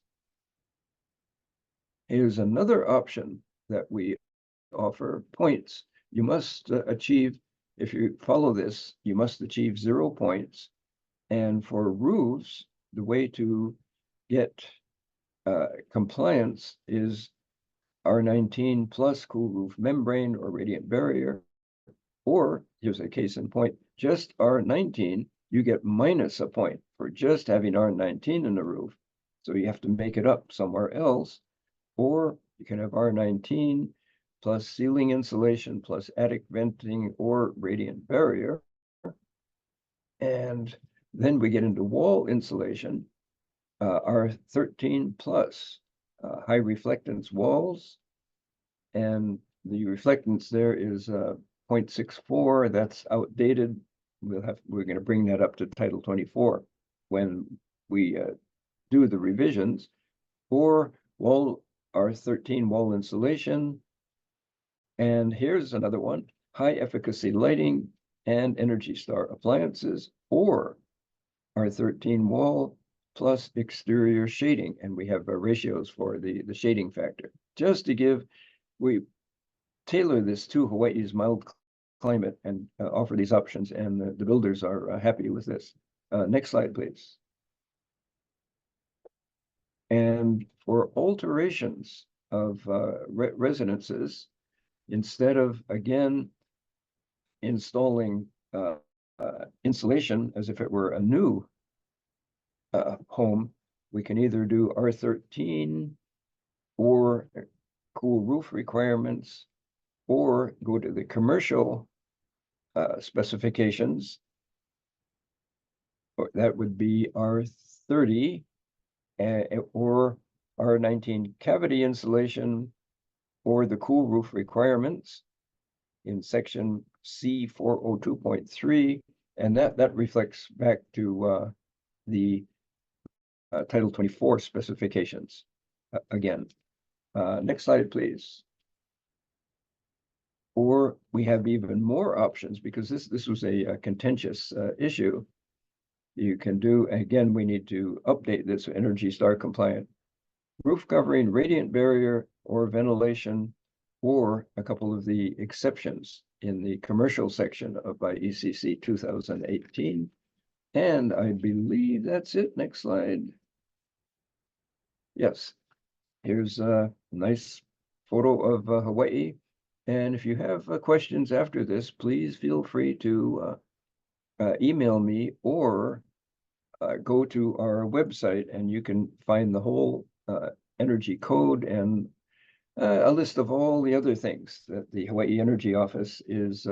D: Here's another option that we offer: points. You must achieve, if you follow this, you must achieve 0 points. And for roofs, the way to get compliance is R19 plus cool roof membrane or radiant barrier. Or here's a case in point, just R19, you get minus a point for just having R19 in the roof. So you have to make it up somewhere else. Or you can have R19 plus ceiling insulation plus attic venting or radiant barrier. And then we get into wall insulation, R13 plus high reflectance walls. And the reflectance there is 0.64. That's outdated. We're going to bring that up to Title 24 when we do the revisions. Or wall R13 wall insulation. And here's another one: high efficacy lighting and Energy Star appliances, or R13 wall plus exterior shading. And we have ratios for the shading factor. Just to give, we tailor this to Hawaii's mild climate and offer these options, and the builders are happy with this. Next slide, please. And for alterations of residences, instead of, again, installing insulation as if it were a new home, we can either do R13 or cool roof requirements, or go to the commercial specifications. Or that would be R30 or R19 cavity insulation, or the cool roof requirements in section C402.3, and that reflects back to the Title 24 specifications again. Next slide, please. Or we have even more options, because this was a contentious issue. You can do, again, we need to update this Energy Star compliant: roof covering, radiant barrier, or ventilation, or a couple of the exceptions in the commercial section of IECC 2018. And I believe that's it. Next slide. Yes, here's a nice photo of Hawaii. And if you have questions after this, please feel free to email me, or go to our website, and you can find the whole energy code and a list of all the other things that the Hawaii Energy Office is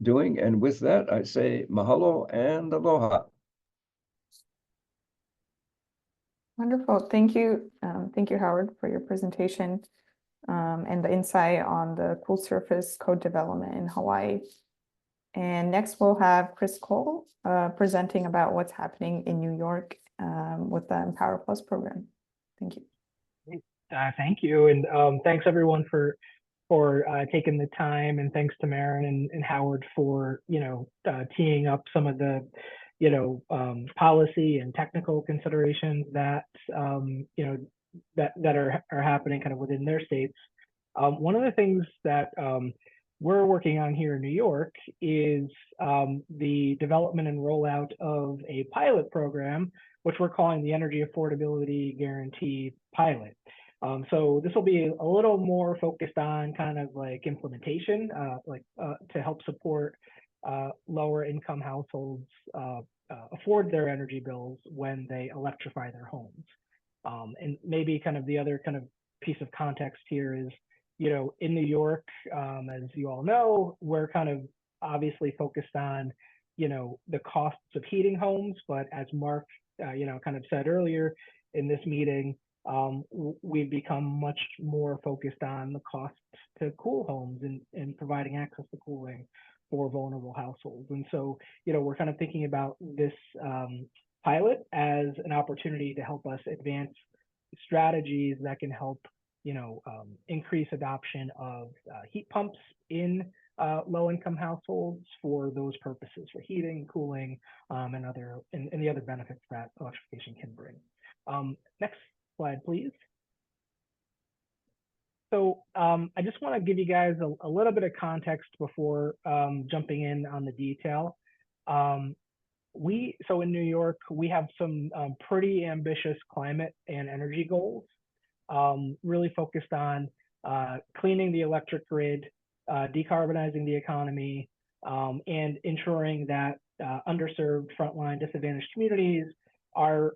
D: doing. And with that, I say mahalo and aloha.
A: Wonderful. Thank you. Thank you, Howard, for your presentation and the insight on the cool surface code development in Hawaii. And next we'll have Chris Cole presenting about what's happening in New York with the Empower Plus program. Thank you.
E: Thank you, and thanks everyone for taking the time, and thanks to Maren and Howard for teeing up some of the policy and technical considerations that that are happening kind of within their states. One of the things that we're working on here in New York is the development and rollout of a pilot program, which we're calling the Energy Affordability Guarantee Pilot. So this will be a little more focused on kind of like implementation, to help support lower income households afford their energy bills when they electrify their homes. And maybe kind of the other kind of piece of context here is, in New York, as you all know, we're kind of obviously focused on, the costs of heating homes, but as Mark, kind of said earlier in this meeting, we've become much more focused on the costs to cool homes and providing access to cooling for vulnerable households. And so, we're kind of thinking about this pilot as an opportunity to help us advance strategies that can help, increase adoption of heat pumps in low-income households for those purposes, for heating, cooling, and the other benefits that electrification can bring. Next slide, please. So I just want to give you guys a little bit of context before jumping in on the detail. So in New York, we have some pretty ambitious climate and energy goals, really focused on cleaning the electric grid, decarbonizing the economy, and ensuring that underserved, frontline, disadvantaged communities are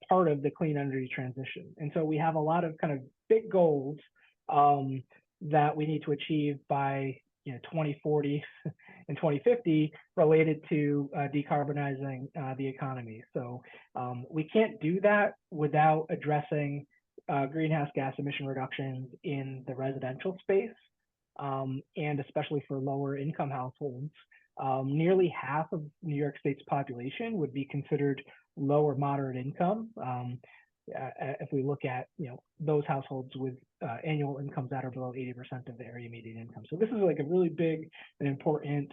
E: part of the clean energy transition. And so we have a lot of kind of big goals that we need to achieve by 2040 and 2050 related to decarbonizing the economy. So we can't do that without addressing greenhouse gas emission reductions in the residential space, and especially for lower income households. Nearly half of New York State's population would be considered low or moderate income. If we look at those households with annual incomes that are below 80% of the area median income. So this is like a really big and important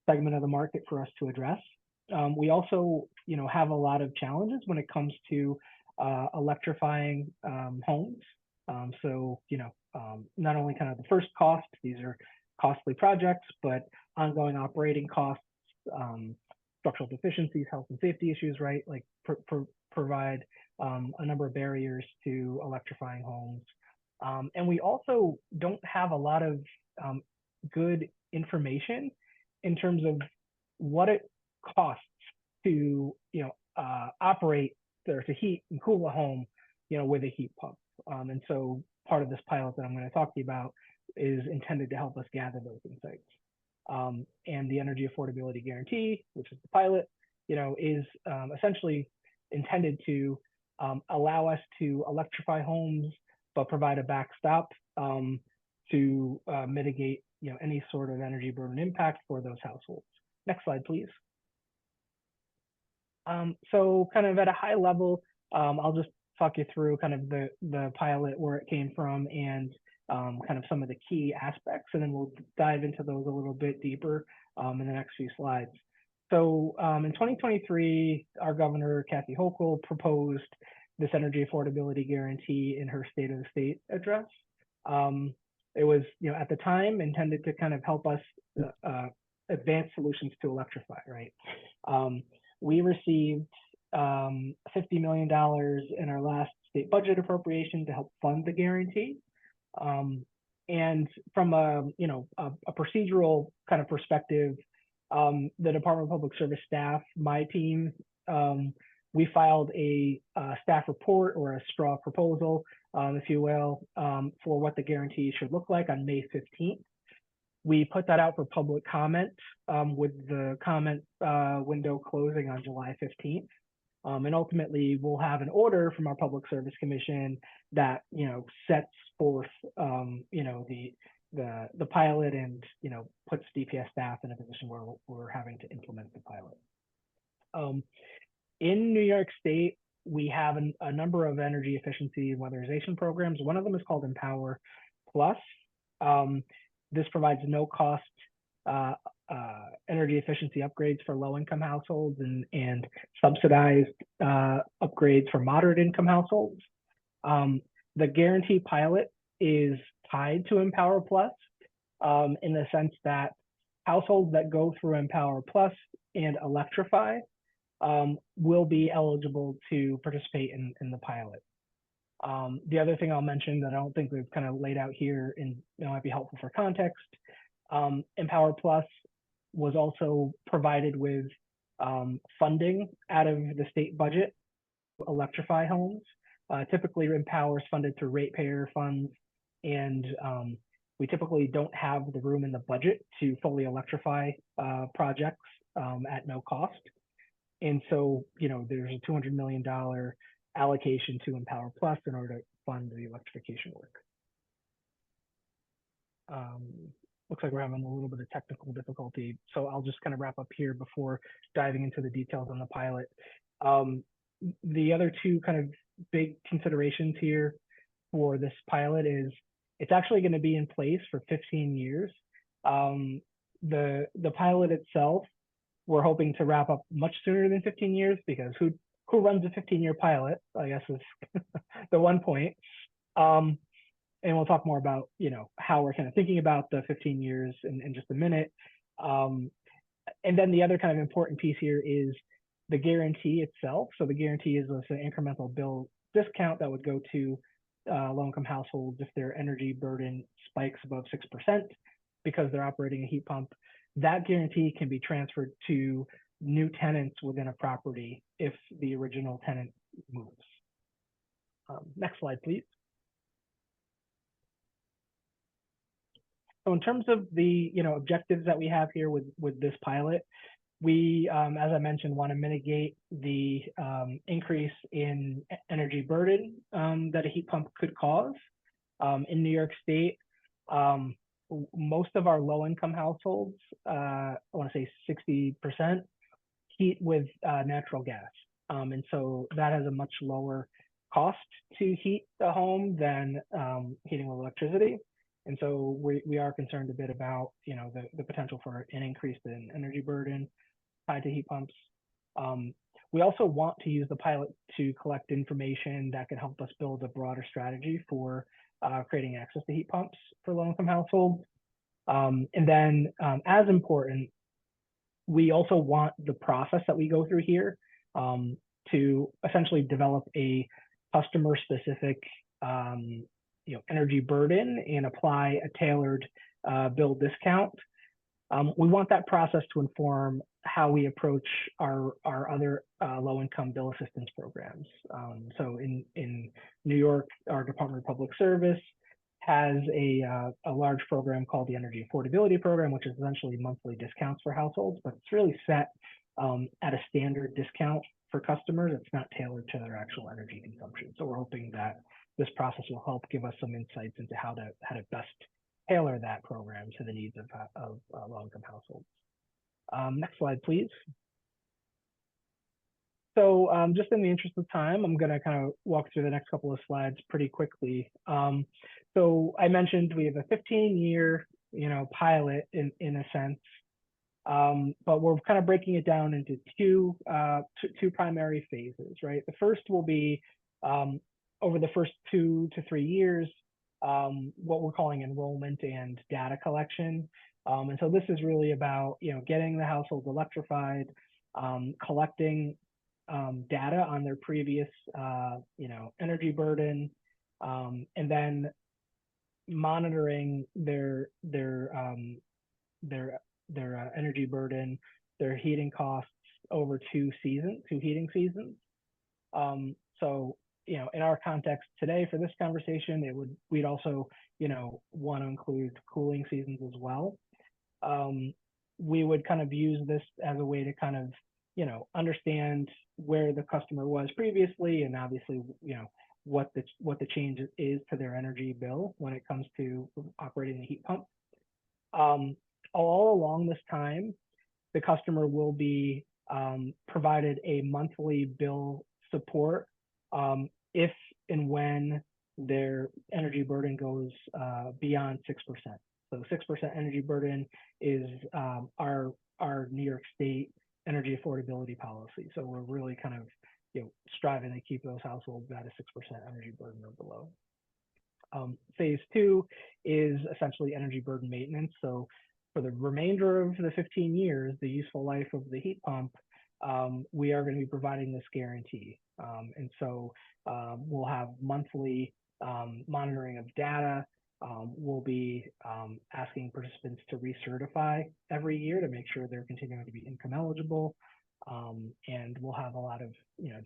E: segment of the market for us to address. We also have a lot of challenges when it comes to electrifying homes. So not only kind of the first cost, these are costly projects, but ongoing operating costs, structural deficiencies, health and safety issues, right? Like provide a number of barriers to electrifying homes. And we also don't have a lot of good information in terms of what it costs to operate or to heat and cool a home with a heat pump. And so part of this pilot that I'm going to talk to you about is intended to help us gather those insights. And the Energy Affordability Guarantee, which is the pilot, is essentially intended to allow us to electrify homes, but provide a backstop to mitigate any sort of energy burden impact for those households. Next slide, please. So kind of at a high level, I'll just talk you through kind of the pilot, where it came from, and kind of some of the key aspects, and then we'll dive into those a little bit deeper in the next few slides. So in 2023, our governor, Kathy Hochul, proposed this Energy Affordability Guarantee in her State of the State address. It was, at the time, intended to kind of help us advance solutions to electrify, right? We received $50 million in our last state budget appropriation to help fund the guarantee. And from a procedural kind of perspective, the Department of Public Service staff, my team, we filed a staff report, or a straw proposal, if you will, for what the guarantee should look like on May 15th. We put that out for public comment, with the comment window closing on July 15th. And ultimately, we'll have an order from our Public Service Commission that sets forth the pilot, and puts DPS staff in a position where we're having to implement the pilot. In New York State, we have a number of energy efficiency and weatherization programs. One of them is called Empower Plus. This provides no cost energy efficiency upgrades for low-income households, and subsidized upgrades for moderate income households. The guarantee pilot is tied to Empower Plus, in the sense that households that go through Empower Plus and electrify will be eligible to participate in the pilot. The other thing I'll mention that I don't think we've kind of laid out here and might be helpful for context, Empower Plus was also provided with funding out of the state budget to electrify homes. Typically, Empower is funded through ratepayer funds, and we typically don't have the room in the budget to fully electrify projects at no cost. And so, there's a $200 million allocation to Empower Plus in order to fund the electrification work. Looks like we're having a little bit of technical difficulty, so I'll just kind of wrap up here before diving into the details on the pilot. The other two kind of big considerations here for this pilot is it's actually going to be in place for 15 years. The pilot itself, we're hoping to wrap up much sooner than 15 years, because who runs a 15-year pilot, I guess, is the one point. And we'll talk more about, how we're kind of thinking about the 15 years in just a minute. And then the other kind of important piece here is the guarantee itself. So the guarantee is an incremental bill discount that would go to low-income households if their energy burden spikes above 6% because they're operating a heat pump. That guarantee can be transferred to new tenants within a property if the original tenant moves. Next slide, please. So in terms of the objectives that we have here with this pilot, we, as I mentioned, want to mitigate the increase in energy burden that a heat pump could cause. In New York State, most of our low-income households, I want to say 60%, heat with natural gas. And so that has a much lower cost to heat the home than heating with electricity. And so we are concerned a bit about, the potential for an increase in energy burden tied to heat pumps. We also want to use the pilot to collect information that can help us build a broader strategy for creating access to heat pumps for low-income households. And then, as important, we also want the process that we go through here to essentially develop a customer-specific energy burden and apply a tailored bill discount. We want that process to inform how we approach our other low-income bill assistance programs. So in New York, our Department of Public Service has a large program called the Energy Affordability Program, which is essentially monthly discounts for households, but it's really set at a standard discount for customers. It's not tailored to their actual energy consumption. So we're hoping that this process will help give us some insights into how to best tailor that program to the needs of low-income households. Next slide, please. So just in the interest of time, I'm going to kind of walk through the next couple of slides pretty quickly. So I mentioned we have a 15-year, pilot in a sense, but we're kind of breaking it down into two primary phases, right? The first will be over the first 2 to 3 years, what we're calling enrollment and data collection. And so this is really about, getting the households electrified, collecting data on their previous, energy burden, and then monitoring their energy burden, their heating costs over 2 heating seasons. So, in our context today for this conversation, we'd also, want to include cooling seasons as well. We would kind of use this as a way to kind of, understand where the customer was previously, and obviously, what the change is to their energy bill when it comes to operating the heat pump. All along this time, the customer will be provided a monthly bill support if and when their energy burden goes beyond 6%. So 6% energy burden is our New York State energy affordability policy. So we're really kind of striving to keep those households at a 6% energy burden or below. Phase 2 is essentially energy burden maintenance. So for the remainder of the 15 years, the useful life of the heat pump, we are going to be providing this guarantee. And so we'll have monthly monitoring of data. We'll be asking participants to recertify every year to make sure they're continuing to be income eligible. And we'll have a lot of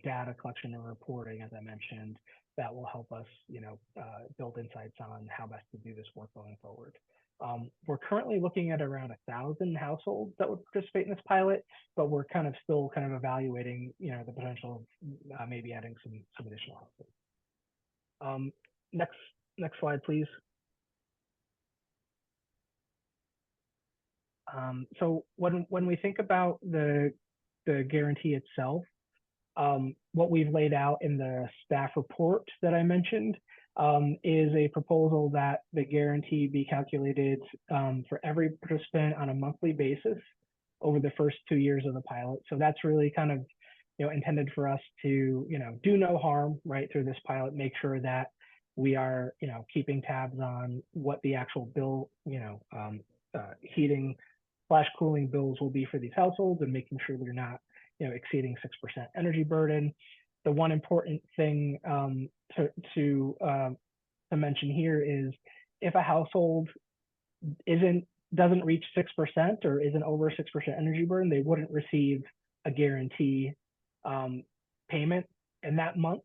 E: data collection and reporting, as I mentioned, that will help us build insights on how best to do this work going forward. We're currently looking at around 1,000 households that would participate in this pilot, but we're still evaluating the potential of maybe adding some additional households. Next slide, please. So when we think about the guarantee itself, what we've laid out in the staff report that I mentioned is a proposal that the guarantee be calculated for every participant on a monthly basis over the first 2 years of the pilot. So that's really intended for us to do no harm right through this pilot, make sure that we are keeping tabs on what the actual bill heating / cooling bills will be for these households, and making sure they're not exceeding 6% energy burden. The one important thing to mention here is if a household doesn't reach 6% or isn't over 6% energy burden, they wouldn't receive a guarantee payment in that month,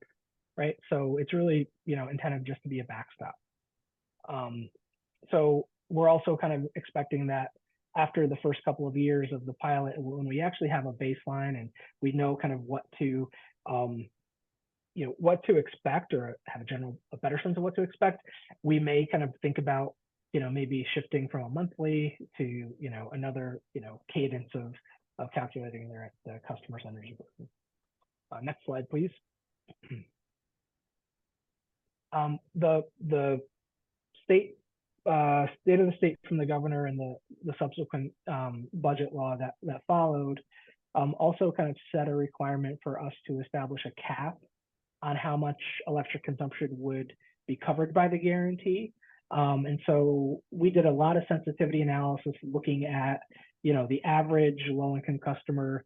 E: right? So it's really intended just to be a backstop. So we're also expecting that after the first couple of years of the pilot, when we actually have a baseline and we know what to expect, or have a better sense of what to expect, we may think about maybe shifting from a monthly to another cadence of calculating the customer's energy burden. Next slide, please. The state of the state from the governor and the subsequent budget law that followed also set a requirement for us to establish a cap on how much electric consumption would be covered by the guarantee. And so we did a lot of sensitivity analysis looking at the average low-income customer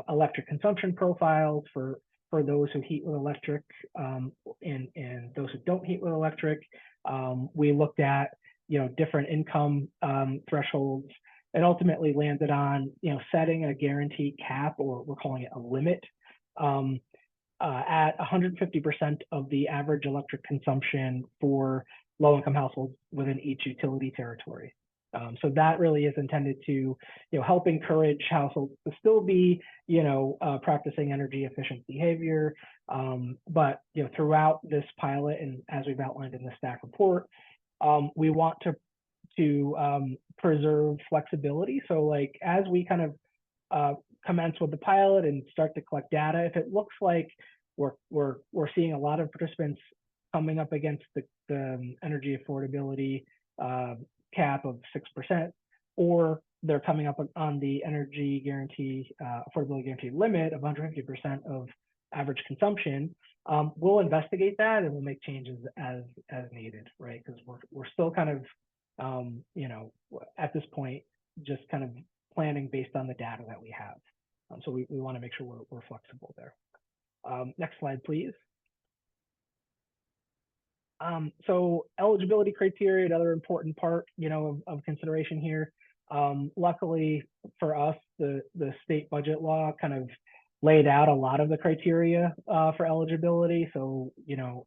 E: electric consumption profiles for those who heat with electric and those who don't heat with electric. We looked at different income thresholds, and ultimately landed on setting a guarantee cap, or we're calling it a limit, at 150% of the average electric consumption for low-income households within each utility territory. So that really is intended to help encourage households to still be practicing energy efficient behavior, but throughout this pilot, and as we've outlined in the staff report, we want to preserve flexibility. So as we commence with the pilot and start to collect data, if it looks like we're seeing a lot of participants coming up against the energy affordability cap of 6%, or they're coming up on the energy guarantee affordability guarantee limit of 150% of average consumption, we'll investigate that and we'll make changes as needed, right? Because we're still at this point just planning based on the data that we have. So we want to make sure we're flexible there. Next slide, please. So eligibility criteria, another important part, of consideration here. Luckily for us, the state budget law laid out a lot of the criteria for eligibility. So,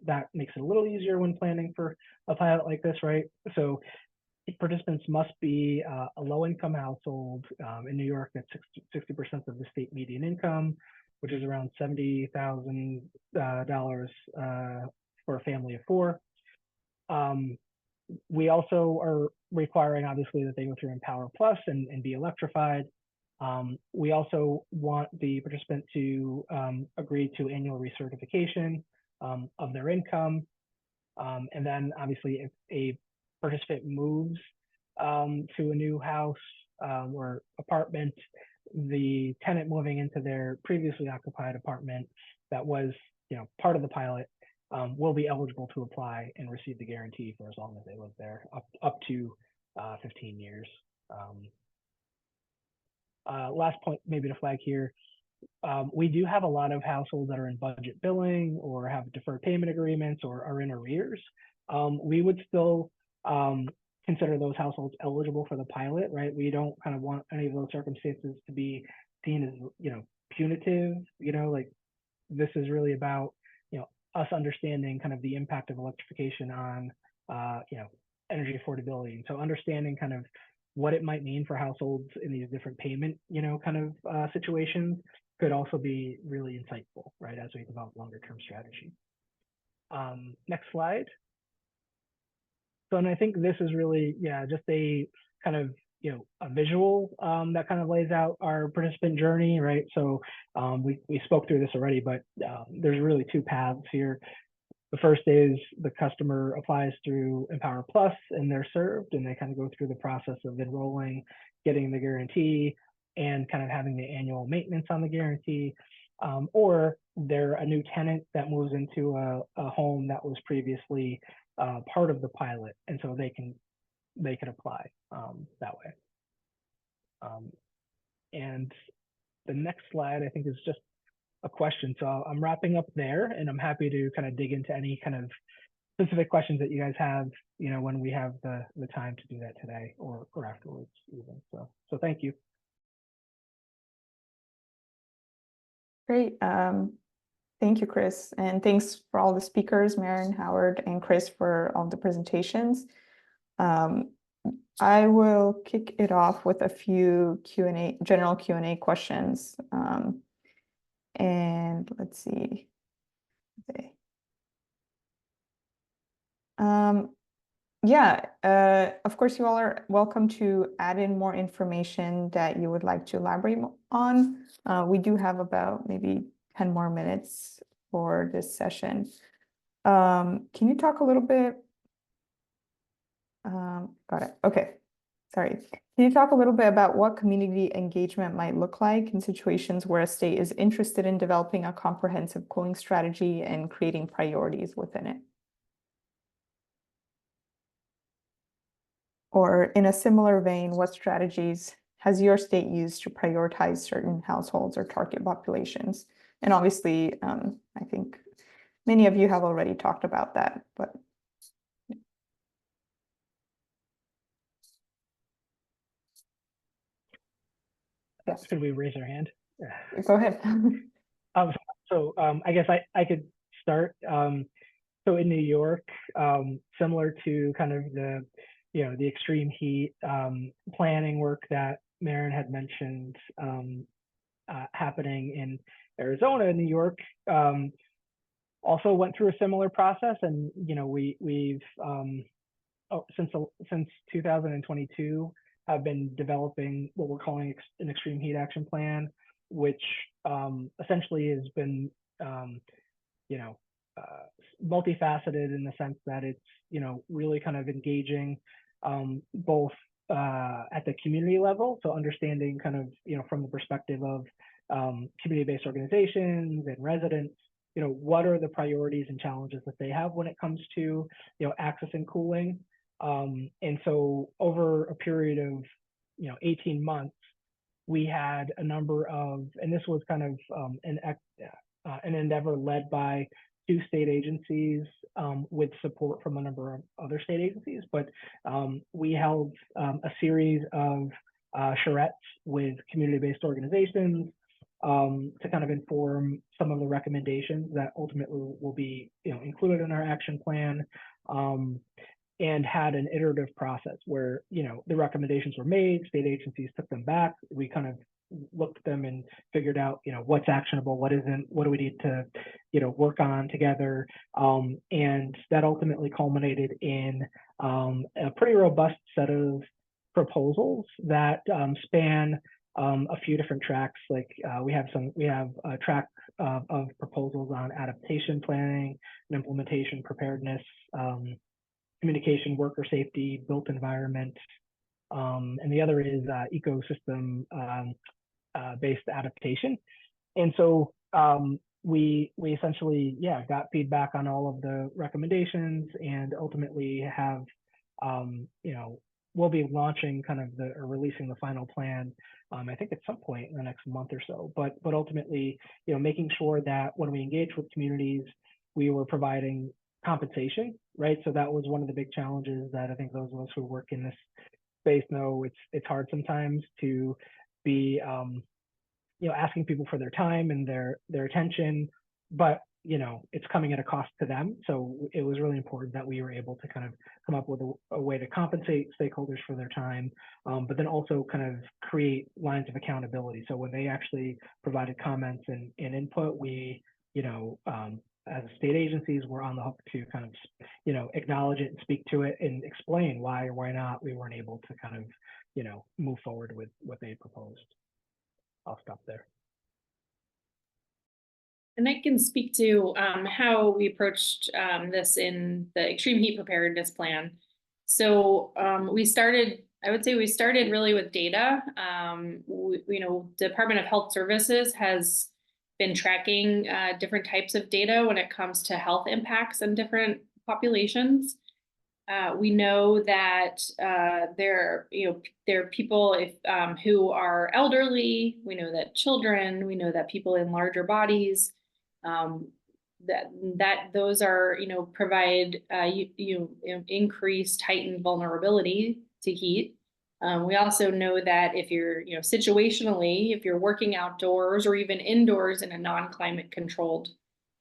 E: that makes it a little easier when planning for a pilot like this, right? So participants must be a low-income household. In New York, that's 60% of the state median income, which is around $70,000 for a family of 4. We also are requiring, obviously, that they go through Empower Plus and be electrified. We also want the participant to agree to annual recertification of their income. And then obviously if a participant moves to a new house or apartment, the tenant moving into their previously occupied apartment that was part of the pilot will be eligible to apply and receive the guarantee for as long as they live there, up to 15 years. Last point maybe to flag here, we do have a lot of households that are in budget billing or have deferred payment agreements or are in arrears. We would still consider those households eligible for the pilot, right? We don't kind of want any of those circumstances to be seen as, punitive, like this is really about, us understanding kind of the impact of electrification on, energy affordability. And so understanding kind of what it might mean for households in these different payment, kind of situations could also be really insightful, right, as we develop longer term strategy. Next slide. So, and I think this is really, just a kind of, a visual that kind of lays out our participant journey, right? So we spoke through this already, but there's really two paths here. The first is the customer applies through Empower Plus and they're served, and they kind of go through the process of enrolling, getting the guarantee, and kind of having the annual maintenance on the guarantee. Or they're a new tenant that moves into a home that was previously part of the pilot, and so they can apply that way. And the next slide, I think, is just a question. So I'm wrapping up there, and I'm happy to kind of dig into any kind of specific questions that you guys have, when we have the time to do that today or afterwards even. So thank you.
A: Great. Thank you, Chris. And thanks for all the speakers, Maren, Howard, and Chris, for all the presentations. I will kick it off with a few general Q&A questions. And let's see. Okay. Of course, you all are welcome to add in more information that you would like to elaborate on. We do have about maybe 10 more minutes for this session. Can you talk a little bit? Got it. Okay. Sorry. Can you talk a little bit about what community engagement might look like in situations where a state is interested in developing a comprehensive cooling strategy and creating priorities within it? Or in a similar vein, what strategies has your state used to prioritize certain households or target populations? And obviously, I think many of you have already talked about that, but. Yes.
E: Could we raise our hand?
A: Go ahead.
E: So I guess I could start. So in New York, similar to kind of the extreme heat planning work that Maren had mentioned happening in Arizona, New York also went through a similar process, and we've since 2022 have been developing what we're calling an extreme heat action plan, which essentially has been multifaceted in the sense that it's really kind of engaging both at the community level, so understanding kind of from the perspective of community-based organizations and residents, what are the priorities and challenges that they have when it comes to accessing cooling. And so over a period of 18 months, we had a number of, and this was kind of an endeavor led by 2 state agencies with support from a number of other state agencies, but we held a series of charrettes with community-based organizations to kind of inform some of the recommendations that ultimately will be included in our action plan, and had an iterative process where the recommendations were made, state agencies took them back, we kind of looked at them and figured out what's actionable, what isn't, what do we need to work on together, and that ultimately culminated in a pretty robust set of proposals that span a few different tracks. Like we have a track of proposals on adaptation planning and implementation, preparedness, communication, worker safety, built environment, and the other is ecosystem based adaptation. And so we essentially got feedback on all of the recommendations, and ultimately have we'll be launching kind of or releasing the final plan. I think at some point in the next month or so. But ultimately, making sure that when we engage with communities, we were providing compensation, right? So that was one of the big challenges that I think those of us who work in this space know. It's hard sometimes to be asking people for their time and their attention, but it's coming at a cost to them. So it was really important that we were able to kind of come up with a way to compensate stakeholders for their time, but then also kind of create lines of accountability. So when they actually provided comments and input, we, as state agencies, we're on the hook to kind of, acknowledge it and speak to it and explain why or why not we weren't able to kind of, move forward with what they proposed. I'll stop there.
C: And I can speak to how we approached this in the extreme heat preparedness plan. So we started, I would say we started really with data. Department of Health Services has been tracking different types of data when it comes to health impacts on different populations. We know that there are people who are elderly. We know that children. We know that people in larger bodies. That those are provide increased heightened vulnerability to heat. We also know that if you're situationally, if you're working outdoors or even indoors in a non-climate controlled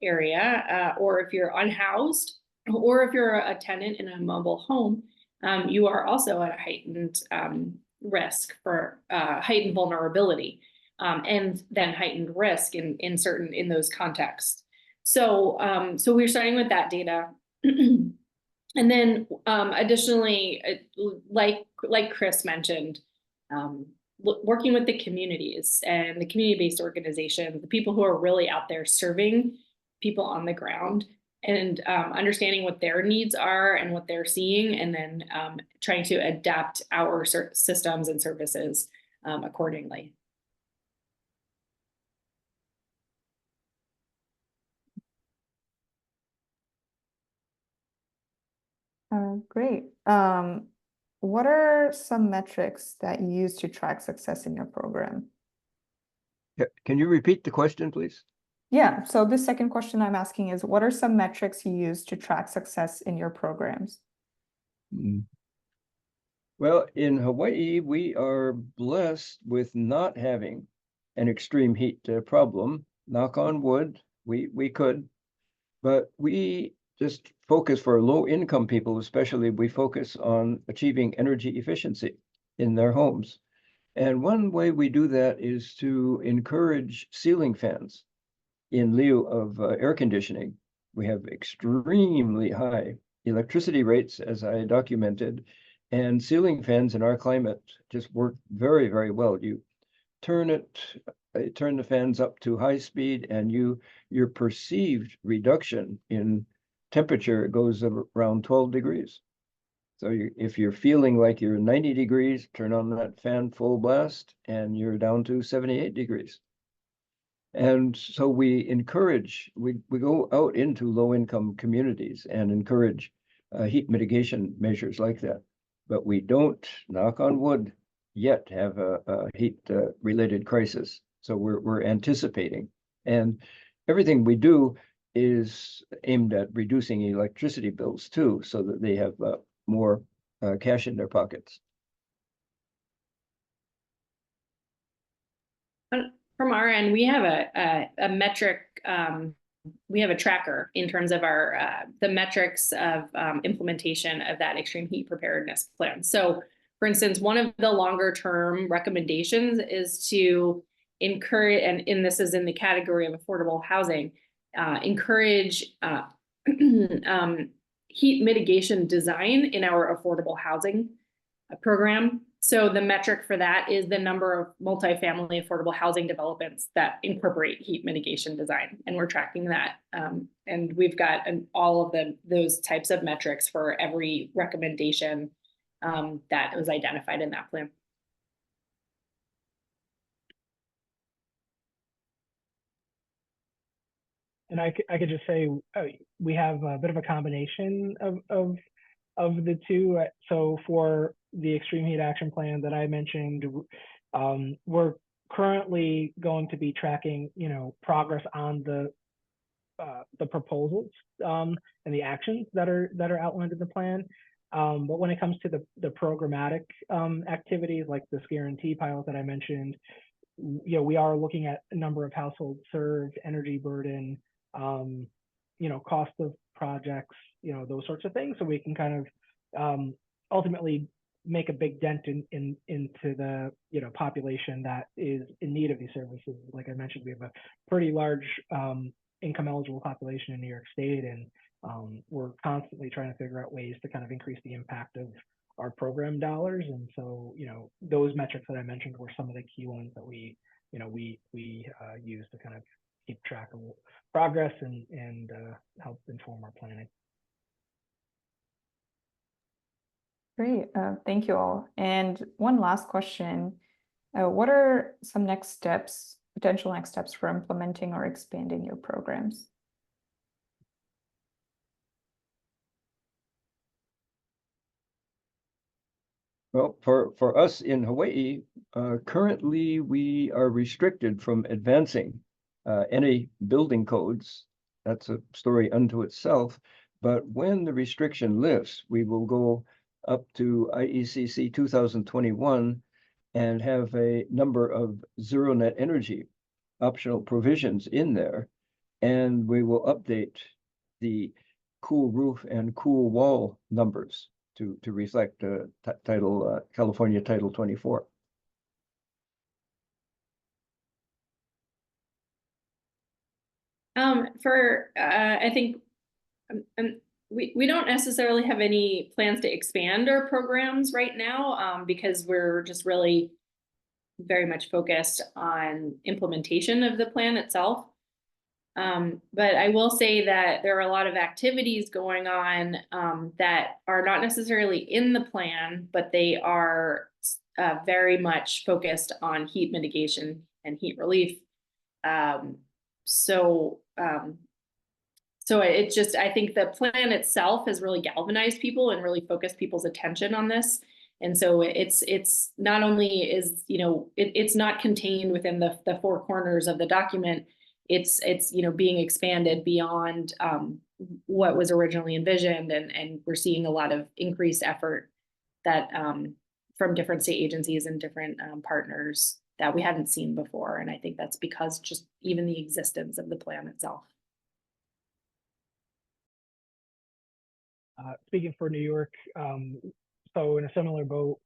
C: area, or if you're unhoused, or if you're a tenant in a mobile home, you are also at a heightened risk for heightened vulnerability. And then heightened risk in those contexts. So we're starting with that data. And then additionally, like Chris mentioned, working with the communities and the community-based organizations, the people who are really out there serving people on the ground, and understanding what their needs are and what they're seeing, and then trying to adapt our systems and services accordingly.
A: Great. What are some metrics that you use to track success in your program?
D: Yeah, can you repeat the question, please?
A: Yeah, so the second question I'm asking is, what are some metrics you use to track success in your programs?
D: Well, in Hawaii, we are blessed with not having an extreme heat problem. Knock on wood, we could, but we just focus for low-income people, especially, we focus on achieving energy efficiency in their homes. And one way we do that is to encourage ceiling fans in lieu of air conditioning. We have extremely high electricity rates, as I documented, and ceiling fans in our climate just work very, very well. You turn the fans up to high speed, and your perceived reduction in temperature goes around 12 degrees. So if you're feeling like you're 90 degrees, turn on that fan full blast, and you're down to 78 degrees. And so we go out into low-income communities and encourage heat mitigation measures like that. But we don't, knock on wood, yet have a heat-related crisis. So we're anticipating. And everything we do is aimed at reducing electricity bills too, so that they have more cash in their pockets.
C: From our end, we have a metric, we have a tracker in terms of the metrics of implementation of that extreme heat preparedness plan. So for instance, one of the longer term recommendations is to encourage, and this is in the category of affordable housing, encourage heat mitigation design in our affordable housing program. So the metric for that is the number of multifamily affordable housing developments that incorporate heat mitigation design. And we're tracking that. And we've got all of those types of metrics for every recommendation that was identified in that plan.
E: And I could just say we have a bit of a combination of the two. So for the Extreme Heat Action Plan that I mentioned, we're currently going to be tracking, progress on the proposals and the actions that are outlined in the plan. But when it comes to the programmatic activities like this guarantee pilot that I mentioned, we are looking at a number of households served, energy burden, cost of projects, those sorts of things, so we can kind of ultimately make a big dent into the population that is in need of these services. Like I mentioned, we have a pretty large income eligible population in New York State, and we're constantly trying to figure out ways to kind of increase the impact of our program dollars. And so, those metrics that I mentioned were some of the key ones that we use to kind of keep track of progress and help inform our planning.
A: Great, thank you all. And one last question. What are some next steps, potential next steps for implementing or expanding your programs?
D: Well, for us in Hawaii, currently we are restricted from advancing any building codes. That's a story unto itself. But when the restriction lifts, we will go up to IECC 2021 and have a number of zero net energy optional provisions in there. And we will update the cool roof and cool wall numbers to reflect California Title 24.
C: I think we don't necessarily have any plans to expand our programs right now, because we're just really very much focused on implementation of the plan itself. But I will say that there are a lot of activities going on that are not necessarily in the plan, but they are very much focused on heat mitigation and heat relief. So it's just, I think the plan itself has really galvanized people and really focused people's attention on this. And so it's not only is, it's not contained within the four corners of the document. It's being expanded beyond what was originally envisioned, and we're seeing a lot of increased effort that from different state agencies and different partners that we hadn't seen before. And I think that's because just even the existence of the plan itself.
E: Speaking for New York, so in a similar boat,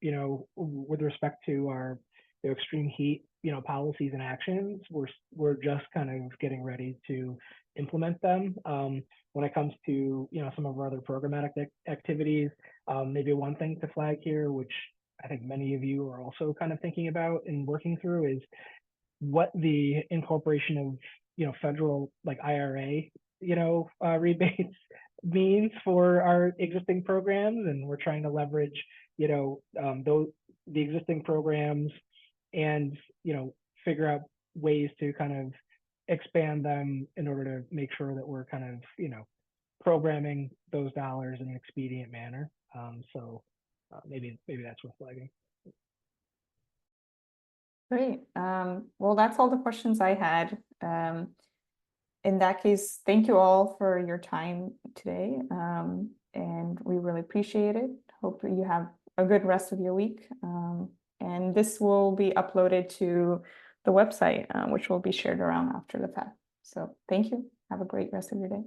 E: with respect to our extreme heat, policies and actions, we're just kind of getting ready to implement them. When it comes to some of our other programmatic activities, maybe one thing to flag here, which I think many of you are also kind of thinking about and working through, is what the incorporation of federal like IRA rebates means for our existing programs. And we're trying to leverage the existing programs and figure out ways to kind of expand them in order to make sure that we're kind of programming those dollars in an expedient manner. So maybe that's worth flagging. Great.
A: Well, that's all the questions I had. In that case, thank you all for your time today, and we really appreciate it. Hope you have a good rest of your week. And this will be uploaded to the website, which will be shared around after the fact. So thank you. Have a great rest of your day.